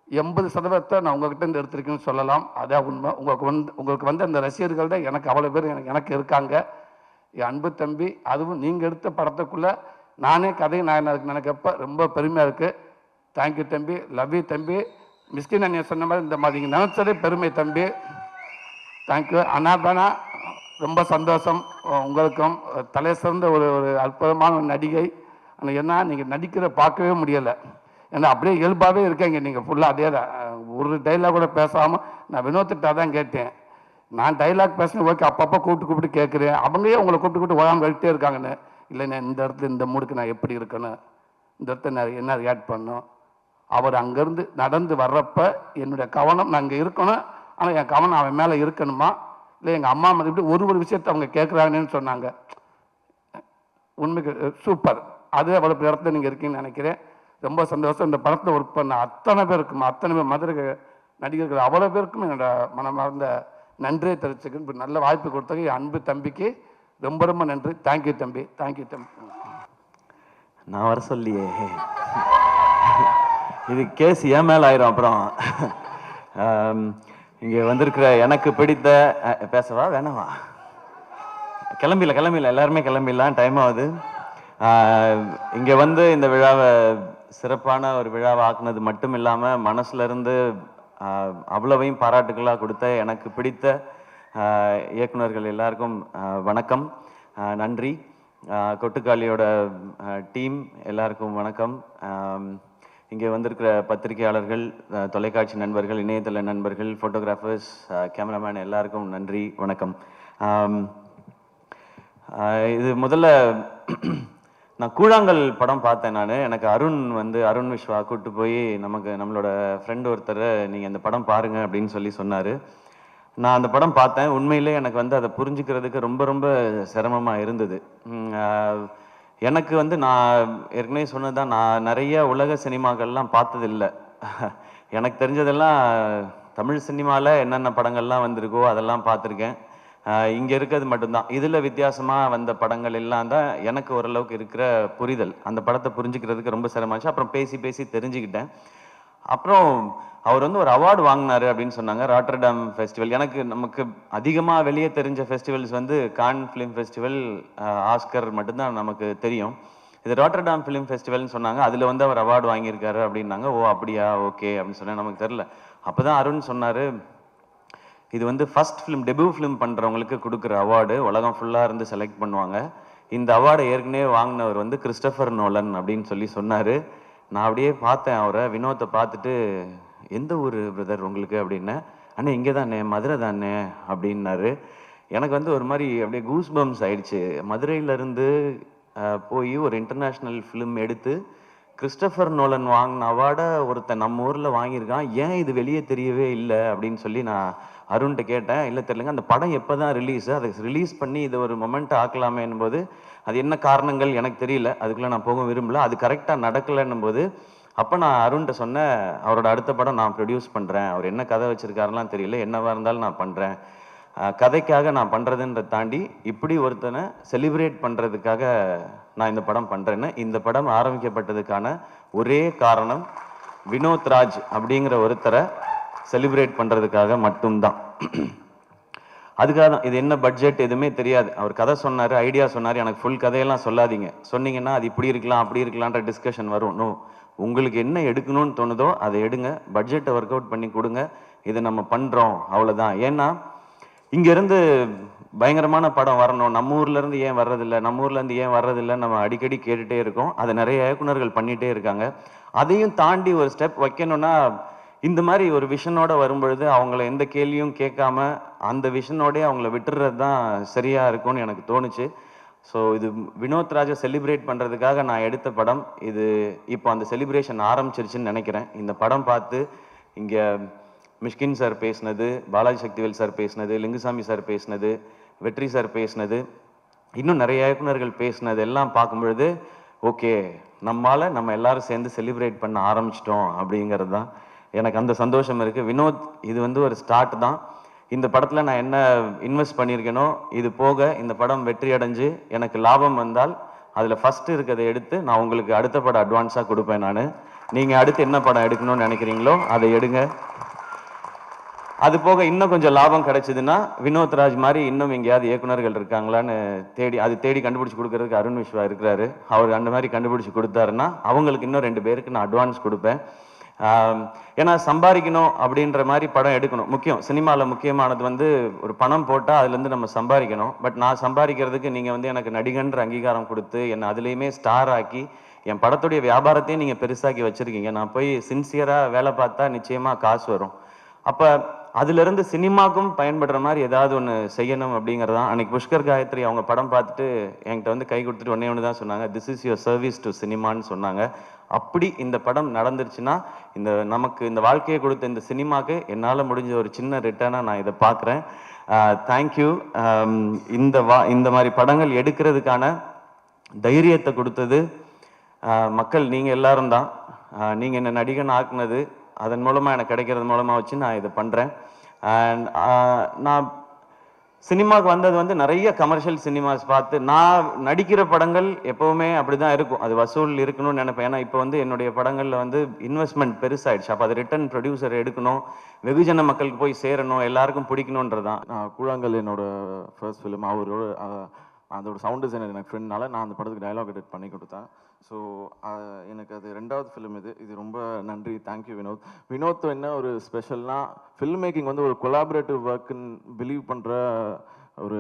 Speaker 5: 80% நான் உங்ககிட்ட இருந்து எடுத்திருக்கேன்னு சொல்லலாம். அதான் உண்மை. உங்களுக்கு வந்து அந்த ரசிகர்கள் தான் எனக்கு அவ்வளோ பேர் எனக்கு இருக்காங்க. என் அன்பு தம்பி, அதுவும் நீங்கள் எடுத்த படத்துக்குள்ளே நானே கதை நான் நினைக்கப்ப ரொம்ப பெருமையாக இருக்குது. தேங்க்யூ தம்பி. லவ் யூ தம்பி. மிஸ்கின் அண்ணன் சொன்ன மாதிரி இந்த மாதிரி நீங்கள் நினச்சதே பெருமை தம்பி. தேங்க்யூ அண்ணா. ரொம்ப சந்தோஷம். உங்களுக்கும் தலை சிறந்த ஒரு அற்புதமான நடிகை. ஆனால் என்ன நீங்கள் நடிக்கிற பார்க்கவே முடியலை. ஏன்னா அப்படியே இயல்பாகவே இருக்கீங்க நீங்கள் ஃபுல்லாக. அதே தான், ஒரு டைலாக் கூட பேசாமல். நான் வினோத்திட்ட தான் கேட்டேன். நான் டைலாக் பேசுனேன் ஓகே, அப்பப்போ கூப்பிட்டு கேட்குறேன். அவங்களே உங்களை கூப்பிட்டு ஓயாமல் வெயிட்டே இருக்காங்கன்னு. இல்லை நான் இந்த இடத்துல இந்த மூடுக்கு நான் எப்படி இருக்கணும், இந்த இடத்துல நான் என்ன ரியாக்ட் பண்ணணும். அவர் அங்கேருந்து நடந்து வர்றப்ப என்னுடைய கவனம் நான் இங்கே இருக்கணும், ஆனால் என் கவனம் அவன் மேலே இருக்கணுமா, இல்லை எங்கள் அம்மா மாதிரி இப்படி ஒரு விஷயத்தை அவங்க கேட்குறாங்கன்னு சொன்னாங்க. உண்மைக்கு சூப்பர். அது அவ்வளோ இடத்துல நீங்கள் இருக்கீங்கன்னு நினைக்கிறேன். ரொம்ப சந்தோஷம். இந்த படத்தில் ஒர்க் பண்ண அத்தனை பேருக்கும், அத்தனை பேர் மதுரை நடிகர்கள் அவ்வளோ பேருக்கும் என்னோட மனமார்ந்த நன்றியை தெரிவிச்சுக்கணும். இப்படி நல்ல வாய்ப்பு கொடுத்தது என் அன்பு தம்பிக்கு ரொம்ப ரொம்ப நன்றி. தேங்க்யூ தம்பி. தேங்க்யூ தம்பி.
Speaker 6: நான் வர சொல்லியே இது கேஸ் ஏன் மேலே ஆயிரும். அப்புறம் இங்கே வந்திருக்கிற எனக்கு பிடித்த பேசவா வேணாவா, கிளம்பில எல்லாருமே கிளம்பிடலாம், டைம் ஆகுது. இங்கே வந்து இந்த விழாவை சிறப்பான ஒரு விழாவை ஆக்குனது மட்டும் இல்லாமல் மனசுல இருந்து அவ்வளவையும் பாராட்டுகளாக கொடுத்த எனக்கு பிடித்த இயக்குனர்கள் எல்லாருக்கும் வணக்கம், நன்றி. கொட்டுக்காளியோட டீம் எல்லாருக்கும் வணக்கம். இங்கே வந்திருக்கிற பத்திரிகையாளர்கள், தொலைக்காட்சி நண்பர்கள், இணையதள நண்பர்கள், ஃபோட்டோகிராஃபர்ஸ், கேமராமேன் எல்லாருக்கும் நன்றி, வணக்கம். இது முதல்ல நான் கூழாங்கல் படம் பார்த்தேன். எனக்கு அருண் விஸ்வா கூப்பிட்டு போய் நம்மளோட ஃப்ரெண்ட் ஒருத்தர் நீங்கள் இந்த படம் பாருங்க அப்படின்னு சொல்லி சொன்னார். நான் அந்த படம் பார்த்தேன். உண்மையிலே எனக்கு அதை புரிஞ்சுக்கிறதுக்கு ரொம்ப ரொம்ப சிரமமாக இருந்தது. எனக்கு நான் ஏற்கனவே சொன்னதுதான், நான் நிறைய உலக சினிமாக்கள்லாம் பார்த்ததில்லை. எனக்கு தெரிஞ்சதெல்லாம் தமிழ் சினிமாவில் என்னென்ன படங்கள்லாம் வந்திருக்கோ அதெல்லாம் பார்த்துருக்கேன். இங்கே இருக்கிறது மட்டும்தான். இதில் வித்தியாசமாக வந்த படங்கள் எல்லாம் தான் எனக்கு ஓரளவுக்கு இருக்கிற புரிதல். அந்த படத்தை புரிஞ்சுக்கிறதுக்கு ரொம்ப சிரமமாச்சு. அப்புறம் பேசி பேசி தெரிஞ்சுக்கிட்டேன். அப்புறம் அவர் ஒரு அவார்டு வாங்கினாரு அப்படின்னு சொன்னாங்க, ராட்டர்டாம் ஃபெஸ்டிவல். நமக்கு அதிகமாக வெளியே தெரிஞ்ச festivals Cannes film festival, Oscar மட்டும்தான் நமக்கு தெரியும். இது ராட்டர்டாம் ஃபிலிம் ஃபெஸ்டிவல்னு சொன்னாங்க. அதில் அவர் அவார்டு வாங்கியிருக்காரு அப்படின்னாங்க. ஓ அப்படியா, ஓகே அப்படின்னு சொன்னேன். நமக்கு தெரில. அப்போ தான் அருண் சொன்னார், இது ஃபர்ஸ்ட் ஃபிலிம், டெபியூ ஃபிலிம் பண்ணுறவங்களுக்கு கொடுக்குற அவார்டு. உலகம் ஃபுல்லாக இருந்து செலக்ட் பண்ணுவாங்க. இந்த அவார்டை ஏற்கனவே வாங்கினவர் கிறிஸ்டோபர் நோலன் அப்படின்னு சொல்லி சொன்னார். நான் அப்படியே பார்த்தேன் அவரை, வினோத்தை பார்த்துட்டு, எந்த ஊர் பிரதர் உங்களுக்கு அப்படின்னே. அண்ணே இங்கே தானே, மதுரை தானே அப்படின்னாரு. எனக்கு ஒரு மாதிரி அப்படியே கூஸ் பம்ஸ் ஆயிடுச்சு. மதுரையிலேருந்து போய் ஒரு இன்டர்நேஷ்னல் ஃபிலிம் எடுத்து கிறிஸ்டோபர் நோலன் வாங்கின அவார்டை ஒருத்தன் நம்ம ஊரில் வாங்கியிருக்கான், ஏன் இது வெளியே தெரியவே இல்லை அப்படின்னு சொல்லி நான் அருண்கிட்ட கேட்டேன். இல்லை தெரியலங்க, அந்த படம் எப்போ தான் ரிலீஸு, அதை ரிலீஸ் பண்ணி இதை ஒரு மொமெண்ட் ஆக்கலாமேன்னும் போது அது என்ன காரணங்கள் எனக்கு தெரியல, அதுக்குள்ளே நான் போக விரும்பல. அது கரெக்டாக நடக்கலைன்னும் போது அப்போ நான் அருண்கிட்ட சொன்னேன், அவரோட அடுத்த படம் நான் ப்ரொடியூஸ் பண்ணுறேன், அவர் என்ன கதை வச்சுருக்காருலாம் தெரியல, என்னவாக இருந்தாலும் நான் பண்ணுறேன், கதைக்காக நான் பண்ணுறதுன்ற தாண்டி இப்படி ஒருத்தனை செலிப்ரேட் பண்ணுறதுக்காக நான் இந்த படம் பண்ணுறேன்னு. இந்த படம் ஆரம்பிக்கப்பட்டதுக்கான ஒரே காரணம் வினோத் ராஜ் அப்படிங்கிற ஒருத்தரை செலிப்ரேட் பண்ணுறதுக்காக மட்டும்தான். அதுக்காக தான். இது என்ன பட்ஜெட் எதுவுமே தெரியாது. அவர் கதை சொன்னார், ஐடியா சொன்னார். எனக்கு ஃபுல் கதையெல்லாம் சொல்லாதீங்க, சொன்னீங்கன்னா அது இப்படி இருக்கலாம் அப்படி இருக்கலான்ற டிஸ்கஷன் வரும். நோ, உங்களுக்கு என்ன எடுக்கணும்னு தோணுதோ அதை எடுங்க, பட்ஜெட்டை ஒர்க் அவுட் பண்ணி கொடுங்க, இதை நம்ம பண்ணுறோம், அவ்வளோதான். ஏன்னா இங்கேருந்து பயங்கரமான படம் வரணும், நம்ம ஊர்லேருந்து ஏன் வர்றதில்லை, நம்ம ஊர்லேருந்து ஏன் வர்றதில்லை நம்ம அடிக்கடி கேட்டுகிட்டே இருக்கோம். அதை நிறைய இயக்குனர்கள் பண்ணிகிட்டே இருக்காங்க. அதையும் தாண்டி ஒரு ஸ்டெப் வைக்கணும்னா இந்த மாதிரி ஒரு விஷனோட வரும்பொழுது அவங்கள எந்த கேள்வியும் கேட்காம அந்த விஷனோடய அவங்கள விட்டுறது தான் சரியாக இருக்கும்னு எனக்கு தோணுச்சு. ஸோ இது வினோத் ராஜை செலிப்ரேட் பண்ணுறதுக்காக நான் எடுத்த படம் இது. இப்போ அந்த செலிப்ரேஷன் ஆரம்பிச்சிருச்சுன்னு நினைக்கிறேன். இந்த படம் பார்த்து இங்கே மிஷ்கின் சார் பேசினது, பாலாஜி சக்திவேல் சார் பேசினது, லிங்குசாமி சார் பேசினது, வெற்றி சார் பேசினது, இன்னும் நிறைய இயக்குனர்கள் பேசினது எல்லாம் பார்க்கும்பொழுது ஓகே, நம்ம எல்லாரும் சேர்ந்து செலிப்ரேட் பண்ண ஆரம்பிச்சிட்டோம் அப்படிங்கிறது தான் எனக்கு அந்த சந்தோஷம் இருக்குது. வினோத் இது ஒரு ஸ்டார்ட் தான். இந்த படத்தில் நான் என்ன இன்வெஸ்ட் பண்ணியிருக்கேனோ இது போக இந்த படம் வெற்றி அடைஞ்சு எனக்கு லாபம் வந்தால் அதில் ஃபஸ்ட்டு இருக்கிறத எடுத்து நான் உங்களுக்கு அடுத்த படம் அட்வான்ஸாக கொடுப்பேன். நீங்கள் அடுத்து என்ன படம் எடுக்கணும்னு நினைக்கிறீங்களோ அதை எடுங்க. அது போக இன்னும் கொஞ்சம் லாபம் கிடைச்சதுன்னா வினோத் ராஜ் மாதிரி இன்னும் எங்கேயாவது இயக்குனர்கள் இருக்காங்களான்னு தேடி கண்டுபிடிச்சி கொடுக்கறதுக்கு அருண் விஸ்வா இருக்கிறாரு. அவர் அந்த மாதிரி கண்டுபிடிச்சி கொடுத்தாருன்னா அவங்களுக்கு இன்னும் 2 பேருக்கு நான் அட்வான்ஸ் கொடுப்பேன். ஏன்னா சம்பாதிக்கணும் அப்படின்ற மாதிரி படம் எடுக்கணும். முக்கியம், சினிமாவில் முக்கியமானது ஒரு பணம் போட்டால் அதுலேருந்து நம்ம சம்பாதிக்கணும். பட் நான் சம்பாதிக்கிறதுக்கு நீங்கள் எனக்கு நடிகன்ற அங்கீகாரம் கொடுத்து என்னை அதுலேயுமே ஸ்டார் ஆக்கி என் படத்துடைய வியாபாரத்தையும் நீங்கள் பெருசாக்கி வச்சுருக்கீங்க. நான் போய் சின்சியராக வேலை பார்த்தா நிச்சயமாக காசு வரும். அப்போ அதுலேருந்து சினிமாக்கும் பயன்படுற மாதிரி ஏதாவது ஒன்று செய்யணும் அப்படிங்கிறதான். அன்னைக்கு புஷ்கர் காயத்ரி அவங்க படம் பார்த்துட்டு என்கிட்ட கை கொடுத்துட்டு ஒன்று தான் சொன்னாங்க, this is your service to சினிமான்னு சொன்னாங்க. அப்படி இந்த படம் நடந்துருச்சுன்னா நமக்கு இந்த வாழ்க்கையை கொடுத்த இந்த சினிமாவுக்கு என்னால் முடிஞ்ச ஒரு சின்ன ரிட்டர்னாக நான் இதை பார்க்குறேன். தேங்க்யூ. இந்த மாதிரி படங்கள் எடுக்கிறதுக்கான தைரியத்தை கொடுத்தது மக்கள், நீங்கள் எல்லாரும் தான். நீங்கள் என்ன நடிகன் ஆக்குனது, அதன் மூலமாக எனக்கு கிடைக்கிறது மூலமாக வச்சு நான் இதை பண்ணுறேன். அண்ட் நான் சினிமாவுக்கு வந்தது நிறைய கமர்ஷியல் சினிமாஸ் பார்த்து. நான் நடிக்கிற படங்கள் எப்போவுமே அப்படி தான் இருக்கும், அது வசூல் இருக்கணும்னு நினைப்பேன். ஏன்னா இப்போ என்னுடைய படங்களில் இன்வெஸ்ட்மெண்ட் பெருசாகிடுச்சு. அப்போ அது ரிட்டர்ன் ப்ரொடியூசர் எடுக்கணும், வெகுஜன மக்களுக்கு போய் சேரணும், எல்லாருக்கும் பிடிக்கணுன்றதான்.
Speaker 7: கூழாங்கல் என்னோட ஃபர்ஸ்ட் ஃபிலிம். அவரோட அதோட சவுண்ட் டிசைனர் எனக்கு ஃப்ரெண்ட்னால நான் அந்த படத்துக்கு டயலாக் எடிட் பண்ணி கொடுத்தேன். ஸோ எனக்கு அது 2வது ஃபிலிம் இது ரொம்ப நன்றி. தேங்க்யூ வினோத். வினோத் என்ன ஒரு ஸ்பெஷல்னா, ஃபில்ம் மேக்கிங் ஒரு கொலாபரேட்டிவ் ஒர்க்குன்னு பிலீவ் பண்ணுற ஒரு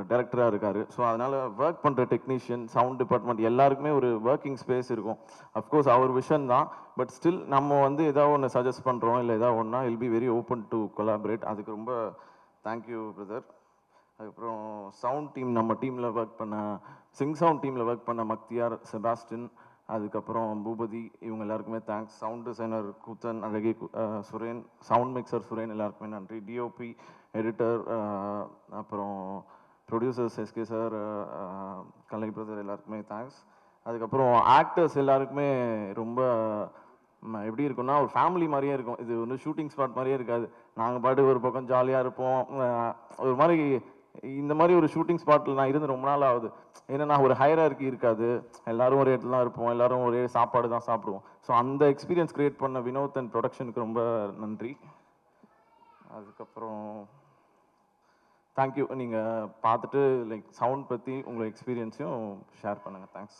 Speaker 7: டைரக்டராக இருக்கார். ஸோ அதனால் ஒர்க் பண்ணுற டெக்னீஷியன், சவுண்ட் டிபார்ட்மெண்ட் எல்லாருக்குமே ஒரு ஒர்க்கிங் ஸ்பேஸ் இருக்கும். அஃப்கோர்ஸ் அவர் விஷன் தான், பட் ஸ்டில் நம்ம வந்து ஏதாவது ஒன்று சஜஸ்ட் பண்ணுறோம் இல்லை ஏதாவது ஒன்றா இல் be very open to collaborate. அதுக்கு ரொம்ப தேங்க்யூ பிரதர். அதுக்கப்புறம் சவுண்ட் டீம், நம்ம டீமில் ஒர்க் பண்ண சவுண்ட் டீமில் ஒர்க் பண்ண மக்தியார், செபாஸ்டின், அதுக்கப்புறம் பூபதி, இவங்க எல்லாருக்குமே தேங்க்ஸ். சவுண்ட் டிசைனர் கூத்தன், அழகி, சுரேன், சவுண்ட் மிக்சர் சுரேன், எல்லாருக்குமே நன்றி. டிஓபி, எடிட்டர், அப்புறம் ப்ரொடியூசர்ஸ் எஸ்கே சார், கலை பிரதர், எல்லாருக்குமே தேங்க்ஸ். அதுக்கப்புறம் ஆக்டர்ஸ் எல்லாருக்குமே ரொம்ப எப்படி இருக்குன்னா ஒரு ஃபேமிலி மாதிரியே இருக்கும். இது வந்து ஷூட்டிங் ஸ்பாட் மாதிரியே இருக்காது. நாங்கள் பாட்டு ஒரு பக்கம் ஜாலியாக இருப்போம். ஒரு மாதிரி இந்த மாதிரி ஒரு ஷூட்டிங் ஸ்பாட்டில் நான் இருந்து ரொம்ப நாள் ஆகுது. ஏன்னா ஒரு ஹையரார்கி இருக்காது, எல்லாரும் ஒரு இடத்துல தான் இருப்போம், எல்லாரும் ஒரே சாப்பாடு தான் சாப்பிடுவோம். ஸோ அந்த எக்ஸ்பீரியன்ஸ் கிரியேட் பண்ண வினோத் அண்ட் ப்ரொடக்ஷனுக்கு ரொம்ப நன்றி. அதுக்கப்புறம் தேங்க்யூ. நீங்கள் பார்த்துட்டு லைக் சவுண்ட் பற்றி உங்கள் எக்ஸ்பீரியன்ஸையும் ஷேர் பண்ணுங்கள். தேங்க்ஸ்.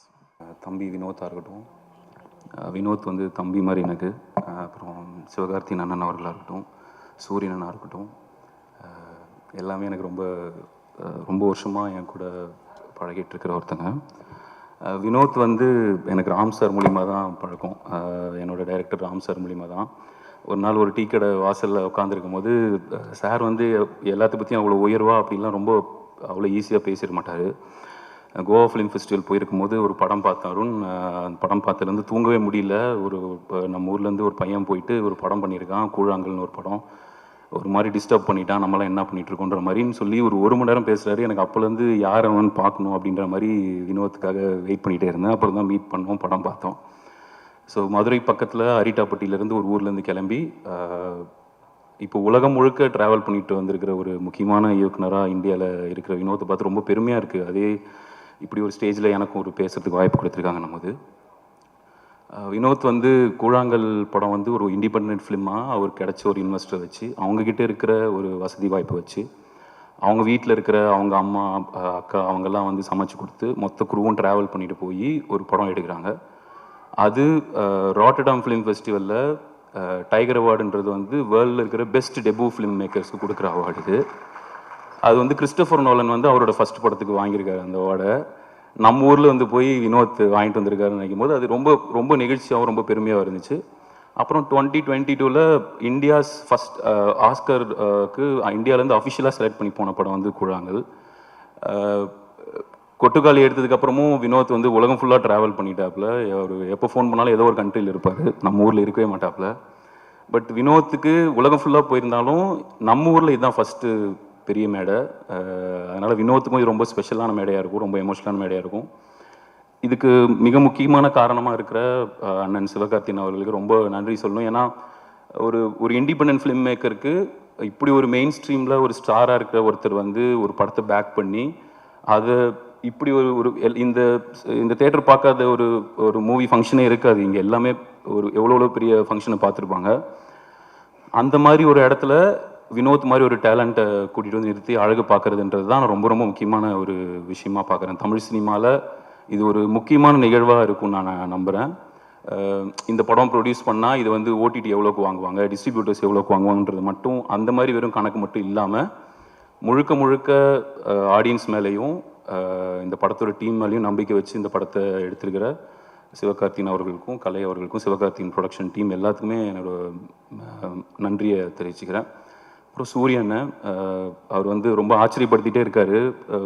Speaker 2: தம்பி வினோத்தாக இருக்கட்டும், வினோத் வந்து தம்பி மாதிரி எனக்கு. அப்புறம் சிவகார்த்தின் அண்ணன் அவர்களாக இருக்கட்டும், சூரியன் அண்ணா இருக்கட்டும், எல்லாமே எனக்கு ரொம்ப ரொம்ப வருஷமாக என் கூட பழகிட்டு இருக்கிற ஒருத்தங்க. வினோத் வந்து எனக்கு ராம் சார் மூலிமா தான் பழக்கம். என்னோட டைரக்டர் ராம் சார் மூலிமா தான். ஒரு நாள் ஒரு டீ கடை வாசலில் உட்காந்துருக்கும் போது சார் வந்து எல்லாத்த பற்றியும் அவ்வளோ உயர்வாக அப்படிலாம் ரொம்ப அவ்வளோ ஈஸியாக பேசிட மாட்டார். கோவா ஃபிலிம் ஃபெஸ்டிவல் போயிருக்கும் போது ஒரு படம் பார்த்தேன் அருண். அந்த படம் பார்த்ததுலேருந்து தூங்கவே முடியல. இப்போ நம்ம ஊர்லேருந்து ஒரு பையன் போயிட்டு ஒரு படம் பண்ணியிருக்கான், கூழாங்கல்னு ஒரு படம். ஒரு மாதிரி டிஸ்டர்ப் பண்ணிட்டான், நம்மளாம் என்ன பண்ணிகிட்ருக்கோன்ற மாதிரின்னு சொல்லி ஒரு மணி நேரம் பேசுகிறாரு. எனக்கு அப்போலேருந்து யார் அவன் பார்க்கணும் அப்படின்ற மாதிரி வினோத்துக்காக வெயிட் பண்ணிகிட்டே இருந்தேன். அப்புறம் தான் மீட் பண்ணோம், படம் பார்த்தோம். ஸோ மதுரை பக்கத்தில் அரிட்டாப்பட்டியிலேருந்து ஒரு ஊர்லேருந்து கிளம்பி இப்போ உலகம் முழுக்க ட்ராவல் பண்ணிட்டு வந்திருக்கிற ஒரு முக்கியமான இயக்குனராக இந்தியாவில் இருக்கிற வினோத்தை பார்த்து ரொம்ப பெருமையாக இருக்குது. அதே இப்படி ஒரு ஸ்டேஜில் எனக்கும் ஒரு பேசுறதுக்கு வாய்ப்பு கொடுத்துருக்காங்க நமது. வினோத் வந்து கூழாங்கல் படம் வந்து ஒரு இண்டிபெண்ட் ஃபிலிமாக அவர் கிடச்ச ஒரு இன்வெஸ்டர் வச்சு, அவங்கக்கிட்ட இருக்கிற ஒரு வசதி வாய்ப்பு வச்சு, அவங்க வீட்டில் இருக்கிற அவங்க அம்மா அக்கா அவங்கெல்லாம் வந்து சமைச்சு கொடுத்து மொத்த குரூவும் ட்ராவல் பண்ணிட்டு போய் ஒரு படம் எடுக்கிறாங்க. அது ராட்டர்டாம் ஃபிலிம் ஃபெஸ்டிவலில் டைகர் அவார்டுன்றது வந்து வேர்ல்டில் இருக்கிற பெஸ்ட் டெபு ஃபிலிம் மேக்கர்ஸ்க்கு கொடுக்குற அவார்டு இது. அது வந்து கிறிஸ்டோஃபர் நோலன் வந்து அவரோட ஃபர்ஸ்ட் படத்துக்கு வாங்கியிருக்காரு அந்த அவார்டை. நம்ம ஊரில் வந்து போய் வினோத் வாங்கிட்டு வந்திருக்காருன்னு நினைக்கும் போது அது ரொம்ப ரொம்ப நிகழ்ச்சியாகவும் ரொம்ப பெருமையாக இருந்துச்சு. அப்புறம் 2022 இந்தியாஸ் ஃபஸ்ட் ஆஸ்கருக்கு இந்தியாவிலேருந்து அஃபிஷியலாக செலக்ட் பண்ணி போன படம் வந்து கூழாங்கல். கொட்டுக்காளி எடுத்ததுக்கப்புறமும் வினோத் வந்து உலகம் ஃபுல்லாக ட்ராவல் பண்ணிட்டாப்புல. அவர் எப்போ ஃபோன் பண்ணாலும் ஏதோ ஒரு கண்ட்ரியில் இருப்பார், நம்ம ஊரில் இருக்கவே மாட்டாப்புல. பட் வினோத்துக்கு உலகம் ஃபுல்லாக போயிருந்தாலும் நம்ம ஊரில் இதுதான் ஃபஸ்ட்டு பெரிய மேடை. அதனால் வினோத்துக்கும் இது ரொம்ப ஸ்பெஷலான மேடையாக இருக்கும், ரொம்ப எமோஷனலான மேடையாக இருக்கும். இதுக்கு மிக முக்கியமான காரணமாக இருக்கிற அண்ணன் சிவகார்த்தின் அவர்களுக்கு ரொம்ப நன்றி சொல்லணும். ஏன்னா ஒரு இண்டிபெண்டன்ட் ஃபிலிம் மேக்கருக்கு இப்படி ஒரு மெயின் ஸ்ட்ரீமில் ஒரு ஸ்டாராக இருக்கிற ஒருத்தர் வந்து ஒரு படத்தை பேக் பண்ணி அதை இப்படி ஒரு இந்த தேட்டர் பார்க்காத ஒரு மூவி ஃபங்க்ஷனே இருக்காது. இங்கே எல்லாமே எவ்வளோ பெரிய ஃபங்க்ஷனை பார்த்துருப்பாங்க. அந்த மாதிரி ஒரு இடத்துல வினோத் மாதிரி ஒரு டேலண்ட்டை கூட்டிகிட்டு வந்து நிறுத்தி அழகு பார்க்குறதுன்றது தான் நான் ரொம்ப ரொம்ப முக்கியமான ஒரு விஷயமா பார்க்குறேன். தமிழ் சினிமாவில் இது ஒரு முக்கியமான நிகழ்வாக இருக்கும்னு நான் நம்புகிறேன். இந்த படம் ப்ரொடியூஸ் பண்ணால் இது வந்து ஓடிடி எவ்வளோக்கு வாங்குவாங்க, டிஸ்ட்ரிபியூட்டர்ஸ் எவ்வளோக்கு வாங்குவாங்கன்றது மட்டும் அந்த மாதிரி வெறும் கணக்கு மட்டும் இல்லாமல் முழுக்க ஆடியன்ஸ் மேலேயும் இந்த படத்தோட டீம் மேலேயும் நம்பிக்கை வச்சு இந்த படத்தை எடுத்திருக்கிற சிவகார்த்தின் அவர்களுக்கும், கலை அவர்களுக்கும், சிவகார்த்தின் ப்ரொடக்ஷன் டீம் எல்லாத்துக்குமே என்னோட நன்றியை தெரிவிச்சுக்கிறேன். அப்புறம் சூரியன் அவர் வந்து ரொம்ப ஆச்சரியப்படுத்திகிட்டே இருக்கார்.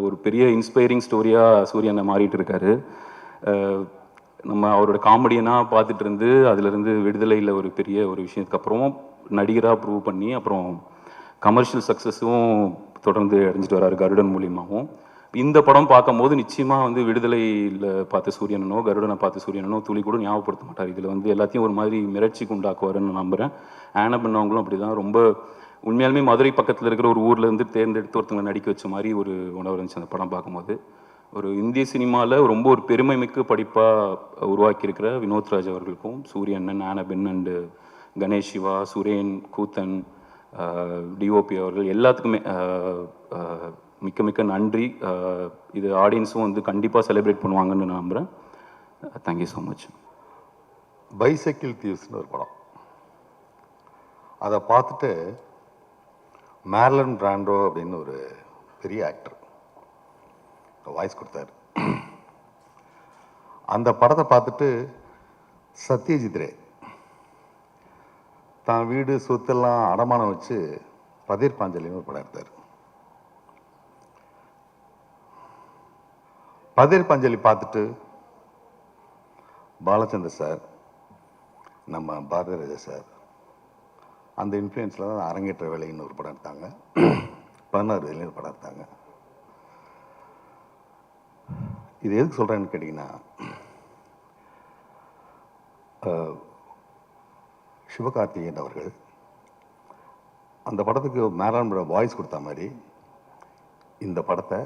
Speaker 2: ஒரு பெரிய இன்ஸ்பைரிங் ஸ்டோரியாக சூரியனை மாறிட்டு இருக்காரு. நம்ம அவரோட காமெடியனாக பார்த்துட்டு இருந்து அதிலிருந்து விடுதலையில் ஒரு பெரிய ஒரு விஷயத்துக்கு அப்புறமும் நடிகராக ப்ரூவ் பண்ணி அப்புறம் கமர்ஷியல் சக்ஸஸும் தொடர்ந்து அடைஞ்சிட்டு வர்றாரு கருடன் மூலியமாகவும். இந்த படம் பார்க்கும்போது நிச்சயமாக வந்து விடுதலையில் பார்த்த சூரியனோ கருடனை பார்த்த சூரியனோ துளி கூட ஞாபகப்படுத்த மாட்டார். இதில் வந்து எல்லாத்தையும் ஒரு மாதிரி மிரட்சிக்கு உண்டாக்குவாருன்னு நம்புகிறேன். ஆனபண்ணவங்களும் அப்படி தான் ரொம்ப உண்மையாலுமே மதுரை பக்கத்தில் இருக்கிற ஒரு ஊர்லேருந்து தேர்ந்தெடுத்து ஒருத்தவங்களை நடிக்க வச்ச மாதிரி ஒரு உணர்வு இருந்துச்சு அந்த படம் பார்க்கும்போது. ஒரு இந்திய சினிமாவில் ரொம்ப ஒரு பெருமை மிக்க படிப்பாக உருவாக்கியிருக்கிற வினோத் ராஜ் அவர்களுக்கும், சூரியன், ஆனபென் and Ganesh Siva, Suren, Koothan, DOP அவர்கள் எல்லாத்துக்குமே மிக்க நன்றி. இது ஆடியன்ஸும் வந்து கண்டிப்பாக செலிப்ரேட் பண்ணுவாங்கன்னு நான் நம்புகிறேன். Thank you so much.
Speaker 8: பைசைக்கிள் தீவ்ஸ்னு ஒரு படம், அதை பார்த்துட்டு மேர்லன் பிராண்டோ அப்படின்னு ஒரு பெரிய ஆக்டர், வாய்ஸ் கொடுத்தாரு. அந்த படத்தை பார்த்துட்டு சத்யஜித் ரே தான் வீடு சொத்தெல்லாம் அடமானம் வச்சு பதீர் பாஞ்சலின்னு ஒரு படம் எடுத்தார். பதீர் பாஞ்சலி பார்த்துட்டு பாலச்சந்தர் சார், நம்ம பாரதி ராஜா சார் அந்த இன்ஃப்ளூயன்ஸில் தான் அரங்கேற்ற வேலைன்னு ஒரு படம் எடுத்தாங்க. 16 வேலைன்னு ஒரு படம் எடுத்தாங்க. இது எதுக்கு சொல்கிறேன்னு கேட்டிங்கன்னா, சிவகார்த்திகேயன் அவர்கள் அந்த படத்துக்கு மேரான் வாய்ஸ் கொடுத்த மாதிரி இந்த படத்தை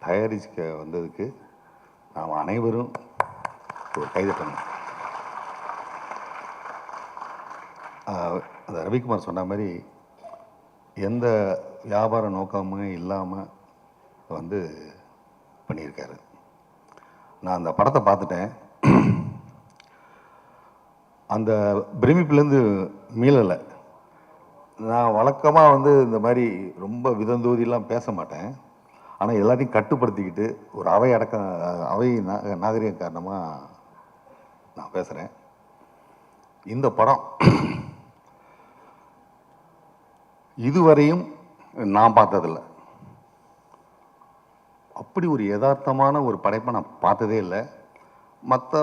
Speaker 8: தயாரிக்க வந்ததுக்கு நாம் அனைவரும் ஒரு கைதட்டணும். அந்த ரவிக்குமார் சொன்ன மாதிரி எந்த வியாபார நோக்கமும் இல்லாமல் வந்து பண்ணியிருக்காரு. நான் அந்த படத்தை பார்த்துட்டேன். அந்த பிரமிப்புலேருந்து மீளலை. நான் வழக்கமாக வந்து இந்த மாதிரி ரொம்ப விதந்தோதியெல்லாம் பேச மாட்டேன். ஆனால் எல்லாத்தையும் கட்டுப்படுத்திக்கிட்டு ஒரு அவை நாகரிகம் காரணமாக நான் பேசுகிறேன். இந்த படம் இதுவரையும் நான் பார்த்ததில்லை. அப்படி ஒரு யதார்த்தமான ஒரு படைப்பை நான் பார்த்ததே இல்லை. மற்ற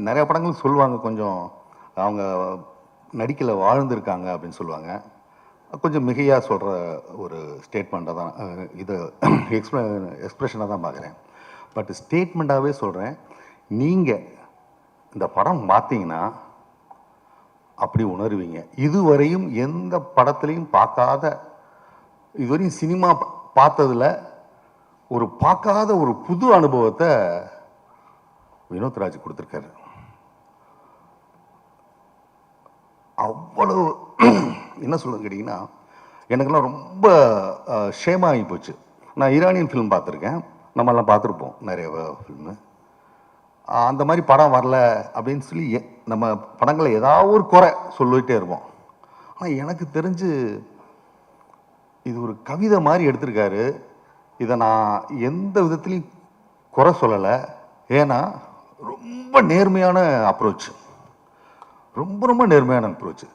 Speaker 8: நிறைய படங்கள் சொல்லுவாங்க, கொஞ்சம் அவங்க நடிக்கல வாழ்ந்திருக்காங்க அப்படின்னு சொல்லுவாங்க. கொஞ்சம் மிகையாக சொல்கிற ஒரு ஸ்டேட்மெண்ட்டாக தான் இதை எக்ஸ்பிரஷனாக தான் பார்க்குறேன். பட் ஸ்டேட்மெண்ட்டாகவே சொல்கிறேன், நீங்கள் இந்த படம் பார்த்தீங்கன்னா அப்படி உணர்வீங்க. இதுவரையும் எந்த படத்துலையும் பார்க்காத, இதுவரையும் சினிமா பார்த்ததில் ஒரு பார்க்காத ஒரு புது அனுபவத்தை வினோத்ராஜ் கொடுத்துருக்காரு. அவ்வளவு என்ன சொல்லுன்னு கேட்டிங்கன்னா, எனக்கெல்லாம் ரொம்ப ஷேமாகி போச்சு. நான் ஈரானியன் ஃபிலிம் பார்த்துருக்கேன், நம்மெல்லாம் பார்த்துருப்போம் நிறைய ஃபில்மு. அந்த மாதிரி படம் வரல அப்படின்னு சொல்லி நம்ம படங்களை ஏதாவது ஒரு குறை சொல்லிகிட்டே இருப்போம். ஆனால் எனக்கு தெரிஞ்சு இது ஒரு கவிதை மாதிரி எடுத்திருக்காரு. இதை நான் எந்த விதத்துலையும் குறை சொல்லலை. ஏன்னா ரொம்ப நேர்மையான அப்ரோச், ரொம்ப ரொம்ப நேர்மையான அப்ரோச்.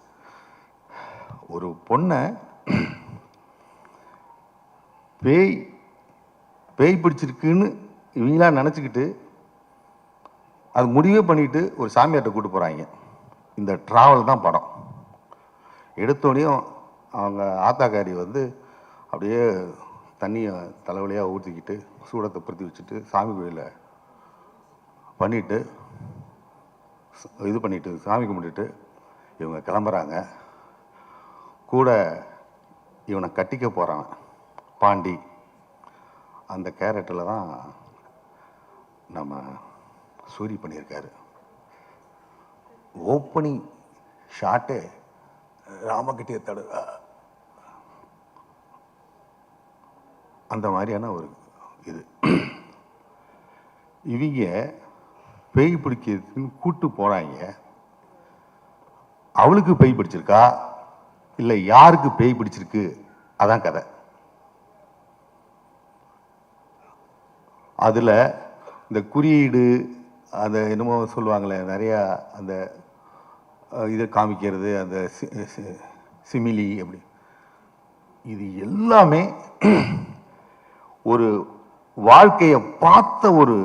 Speaker 8: ஒரு பொண்ணை பேய் பிடிச்சிருக்குன்னு இவங்களாம் நினச்சிக்கிட்டு அது முடிவே பண்ணிட்டு ஒரு சாமியார்ட்ட கூட்டு போகிறாங்க. இந்த ட்ராவல் தான் படம். எடுத்தோடனையும் அவங்க ஆத்தாக்காரி வந்து அப்படியே தண்ணியை தலைவலியாக ஊற்றிக்கிட்டு சூடத்தை பொருத்தி வச்சுட்டு சாமி கோயிலில் பண்ணிவிட்டு இது பண்ணிவிட்டு சாமி கும்பிட்டுட்டு இவங்க கிளம்புறாங்க. கூட இவனை கட்டிக்க போகிறான் பாண்டி. அந்த கேரக்டரில் தான் நம்ம சூரி பண்ணியிருக்காரு. ஓப்பனிங் ஷாட்டே ராமகிட்டிய தடு அந்த மாதிரியான ஒரு இது. இவங்க பேய் பிடிக்கிறதுன்னு கூட்டு போறாங்க. அவளுக்கு பேய் பிடிச்சிருக்கா இல்லை யாருக்கு பேய் பிடிச்சிருக்கு, அதான் கதை. அதில் இந்த குறியீடு அந்த என்னமோ சொல்லுவாங்களே நிறையா அந்த இதை காமிக்கிறது, அந்த சிமிலி அப்படி, இது எல்லாமே ஒரு வாழ்க்கையை பார்த்த ஒரு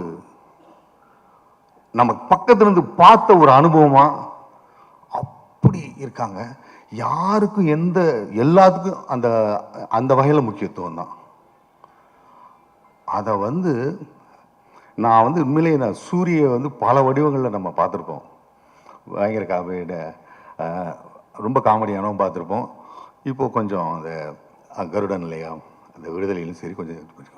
Speaker 8: நம்ம பக்கத்திலிருந்து பார்த்த ஒரு அனுபவமா அப்படி இருக்காங்க. யாருக்கும் எல்லாத்துக்கும் அந்த அந்த வகையில் முக்கியத்துவம் தான். அதை வந்து நான் வந்து உண்மையிலேயே நான் சூரிய வந்து பல வடிவங்களில் நம்ம பார்த்துருப்போம். பயங்கர காமெடியோட ரொம்ப காமெடியானவும் பார்த்துருப்போம். இப்போது கொஞ்சம் அந்த கருடன் இல்லையா, அந்த விடுதலையிலும் சரி கொஞ்சம்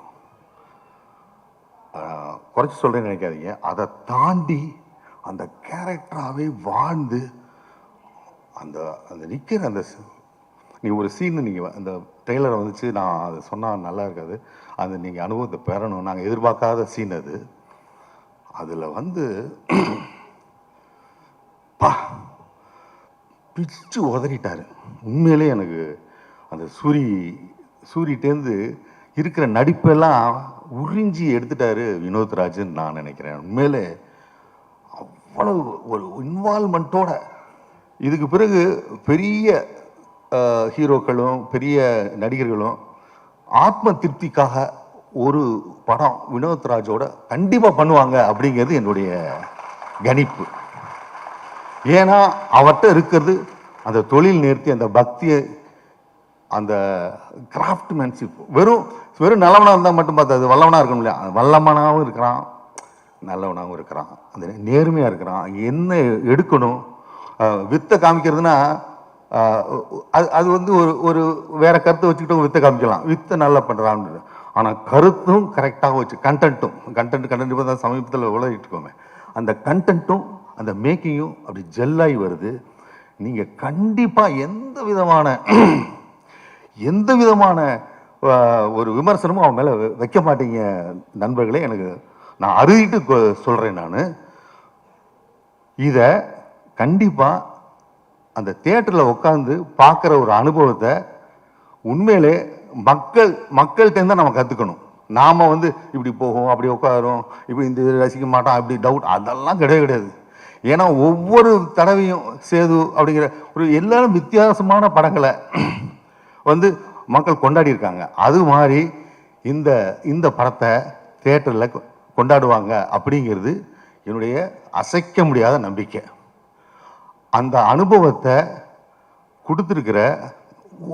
Speaker 8: குறைச்சி சொல்கிறேன்னு நினைக்காதீங்க. அதை தாண்டி அந்த கேரக்டராகவே வாழ்ந்து அந்த அந்த நிற்கிற அந்த நீங்கள் ஒரு சீன் நீங்கள் அந்த ட்ரெய்லரை வந்துச்சு, நான் அதை சொன்னால் நல்லா இருக்காது, அந்த நீங்கள் அனுபவத்தை பெறணும். நாங்கள் எதிர்பார்க்காத சீன் அது. அதில் வந்து பிச்சு உதறிட்டாரு. உண்மையிலே எனக்கு அந்த சூரிட்டேருந்து இருக்கிற நடிப்பெல்லாம் உறிஞ்சி எடுத்துட்டாரு வினோத்ராஜ்ன்னு நான் நினைக்கிறேன். உண்மையிலே அவ்வளவு ஒரு இன்வால்மெண்ட்டோட இதுக்கு பிறகு பெரிய ஹீரோக்களும் பெரிய நடிகர்களும் ஆத்ம திருப்திக்காக ஒரு படம் வினோத்ராஜோட கண்டிப்பாக பண்ணுவாங்க அப்படிங்கிறது என்னுடைய கணிப்பு. ஏன்னா அவர்கிட்ட இருக்கிறது அந்த தொழில் நேர்த்தி, அந்த பக்தியை, அந்த கிராஃப்ட்மேன்ஷிப். வெறும் நல்லவனாக இருந்தால் மட்டும் பார்த்தாது, வல்லவனாக இருக்கணும் இல்லையா? வல்லவனாகவும் இருக்கிறான், நல்லவனாகவும் இருக்கிறான், அந்த நேர்மையாக இருக்கிறான். என்ன எடுக்கணும் வித்தை காமிக்கிறதுனா அது வந்து ஒரு வேற கருத்தை வச்சுக்கிட்டு வித்தை காமிக்கலாம், வித்தை நல்லா பண்ணுறான்னு. ஆனால் கருத்தும் கரெக்டாக வச்சு கண்டென்ட் இப்போ தான் சமீபத்தில் உலகிட்டு இருக்கோமே, அந்த கண்டென்ட்டும் அந்த மேக்கிங்கும் அப்படி ஜெல்லாகி வருது. நீங்கள் கண்டிப்பாக எந்த விதமான ஒரு விமர்சனமும் அவன் மேலே வைக்க மாட்டீங்க நண்பர்களே. நான் அறுதிட்டு சொல்கிறேன். நான் இதை கண்டிப்பாக அந்த தியேட்டரில் உட்காந்து பார்க்குற ஒரு அனுபவத்தை உண்மையிலே மக்கள்கிட்ட நம்ம கற்றுக்கணும். நாம் வந்து இப்படி போகும், அப்படி உட்காரும், இப்படி இந்த ரசிக்க மாட்டோம், அப்படி டவுட், அதெல்லாம் கிடையாது. ஏன்னா ஒவ்வொரு தடவையும் சேது அப்படிங்கிற ஒரு எல்லாரும் வித்தியாசமான படங்களை வந்து மக்கள் கொண்டாடி இருக்காங்க. அது மாதிரி இந்த படத்தை தியேட்டரில் கொண்டாடுவாங்க அப்படிங்கிறது என்னுடைய அசைக்க முடியாத நம்பிக்கை. அந்த அனுபவத்தை கொடுத்துருக்கிற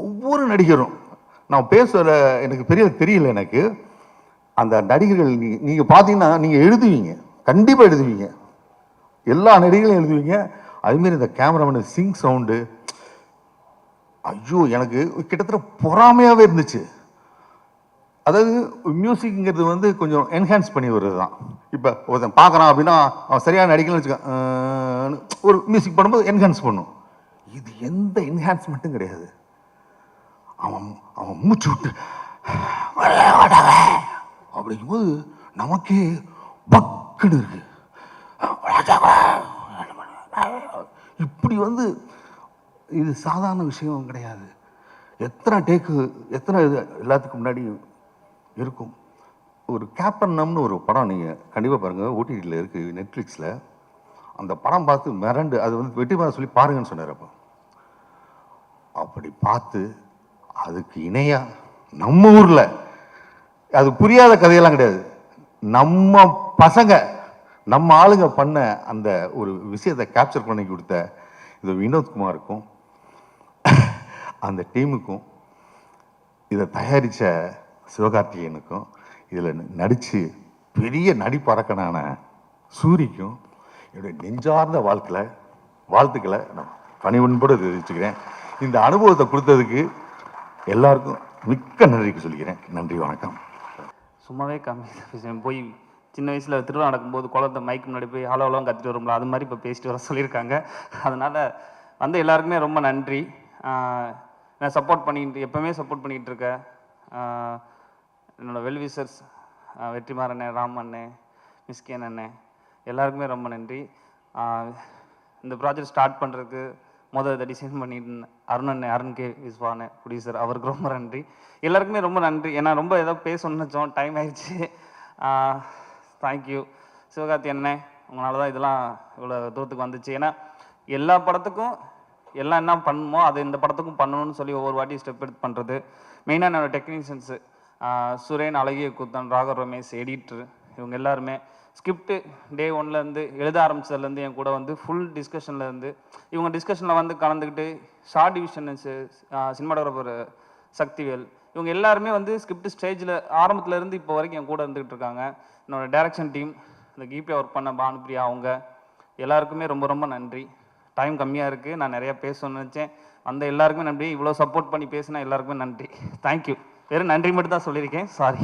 Speaker 8: ஒவ்வொரு நடிகரும், நான் பேசுகிற எனக்கு தெரியல எனக்கு அந்த நடிகர்கள் நீங்கள் பார்த்தீங்கன்னா நீங்கள் எழுதுவீங்க, கண்டிப்பாக எழுதுவீங்க, எல்லா நடிகர்களும் எழுதுவீங்க. அதுமாரி இந்த கேமராமேன் சிங் சவுண்டு, ஐயோ எனக்கு கிட்டத்தட்ட பொறாமையாகவே இருந்துச்சு. அதாவது மியூசிக்ங்கிறது வந்து கொஞ்சம் என்ஹான்ஸ் பண்ணி வருது தான். இப்போ ஒருத்தன் பார்க்குறான் அப்படின்னா அவன் சரியான நடிக்கணும்னு வச்சுக்க, ஒரு மியூசிக் பண்ணும்போது என்ஹான்ஸ் பண்ணும். இது எந்த என்ஹான்ஸ்மெண்ட்டும் கிடையாது. அவன் மூச்சு விட்டு அப்படிங்கும்போது நமக்கே பக்குன்னு இருக்கு. இப்படி வந்து இது சாதாரண விஷயம் கிடையாது. எத்தனை டேக்கு, எத்தனை இது எல்லாத்துக்கும் முன்னாடி இருக்கும். ஒரு கேப்பர்னம்னு ஒரு படம் நீங்கள் கண்டிப்பாக பாருங்கள், ஓடிடியில் இருக்குது, நெட்ஃப்ளிக்ஸில். அந்த படம் பார்த்து மிரண்டு, அது வந்து வெற்றிமாறன் சொல்லி பாருங்கன்னு சொன்னார். அப்படி பார்த்து அதுக்கு இணையாக நம்ம ஊரில் அது புரியாத கதையெல்லாம் கிடையாது, நம்ம பசங்க நம்ம ஆளுங்க பண்ண அந்த ஒரு விஷயத்தை கேப்சர் பண்ணி கொடுத்த இந்த வினோத்குமாருக்கும் அந்த டீமுக்கும், இதை தயாரித்த சிவகார்த்திகேயனுக்கும், இதில் நடித்து பெரிய நடிப்பறக்கனான சூரிக்கும் என்னுடைய நெஞ்சார்ந்த வாழ்த்துக்களை நான் பணிவன்போடு தெரிவிச்சுக்கிறேன். இந்த அனுபவத்தை கொடுத்ததுக்கு எல்லாருக்கும் மிக்க நன்றிக்கு சொல்லிக்கிறேன். நன்றி, வணக்கம்.
Speaker 9: சும்மாவே போய் சின்ன வயசில் திருவிழா நடக்கும்போது குழந்தை மைக் முன்னாடி போய் ஹலோலாம் கற்றுட்டு வரும்ல, அது மாதிரி இப்போ பேசிட்டு வர சொல்லியிருக்காங்க. அதனால் வந்து எல்லாருக்குமே ரொம்ப நன்றி. நான் எப்போவுமே சப்போர்ட் பண்ணிகிட்டு இருக்கேன் என்னோடய வெல்விசர்ஸ் வெற்றிமாறண்ணே, ராமண்ணே, மிஸ்கேன் அண்ணே, எல்லாருக்குமே ரொம்ப நன்றி. இந்த ப்ராஜெக்ட் ஸ்டார்ட் பண்ணுறதுக்கு இதை டிசைன் பண்ணிட்டு அருண் கே விஸ்வானே ப்ரொடியூசர், அவருக்கு ரொம்ப நன்றி. எல்லாருக்குமே ரொம்ப நன்றி. ஏன்னா ரொம்ப ஏதோ பேசணும்னு நினச்சோம், டைம் ஆயிடுச்சு. தேங்க்யூ சிவகார்த்தி அண்ணே, உங்களால தான் இதெல்லாம் இவ்வளோ தூரத்துக்கு வந்துச்சு. ஏன்னா எல்லா படத்துக்கும் எல்லாம் என்ன பண்ணுமோ அது இந்த படத்துக்கும் பண்ணணும்னு சொல்லி ஒவ்வொரு வாட்டி ஸ்டெப் எடுத்து பண்ணுறது. மெயினாக என்னோடய டெக்னீஷியன்ஸு சுரேன், அழகிய கூத்தன், ராகவ் ரமேஷ், எடிட்ரு, இவங்க எல்லாருமே ஸ்கிரிப்ட் டே ஒன்லேருந்து எழுத ஆரம்பிச்சதுலேருந்து என் கூட வந்து ஃபுல் டிஸ்கஷன்லேருந்து இவங்க டிஸ்கஷனில் வந்து கலந்துக்கிட்டு, ஷார்ட் டிவிஷன் சினிமாட்டோகிராஃபர் சக்திவேல், இவங்க எல்லாருமே வந்து ஸ்கிரிப்ட் ஸ்டேஜில் ஆரம்பத்துலேருந்து இப்போ வரைக்கும் என் கூட இருந்துகிட்டு இருக்காங்க. என்னோடய டைரக்ஷன் டீம், இந்த கீபியாக ஒர்க் பண்ண பானுப்பிரியா, அவங்க எல்லாருக்குமே ரொம்ப ரொம்ப நன்றி. டைம் கம்மியாக இருக்குது, நான் நிறையா பேசணும்னு நினச்சேன். அந்த எல்லாருக்குமே நன்றி. இவ்வளோ சப்போர்ட் பண்ணி பேசினா எல்லாருக்குமே நன்றி. தேங்க்யூ. வெறும் நன்றி மட்டும் தான் சொல்லியிருக்கேன், சாரி.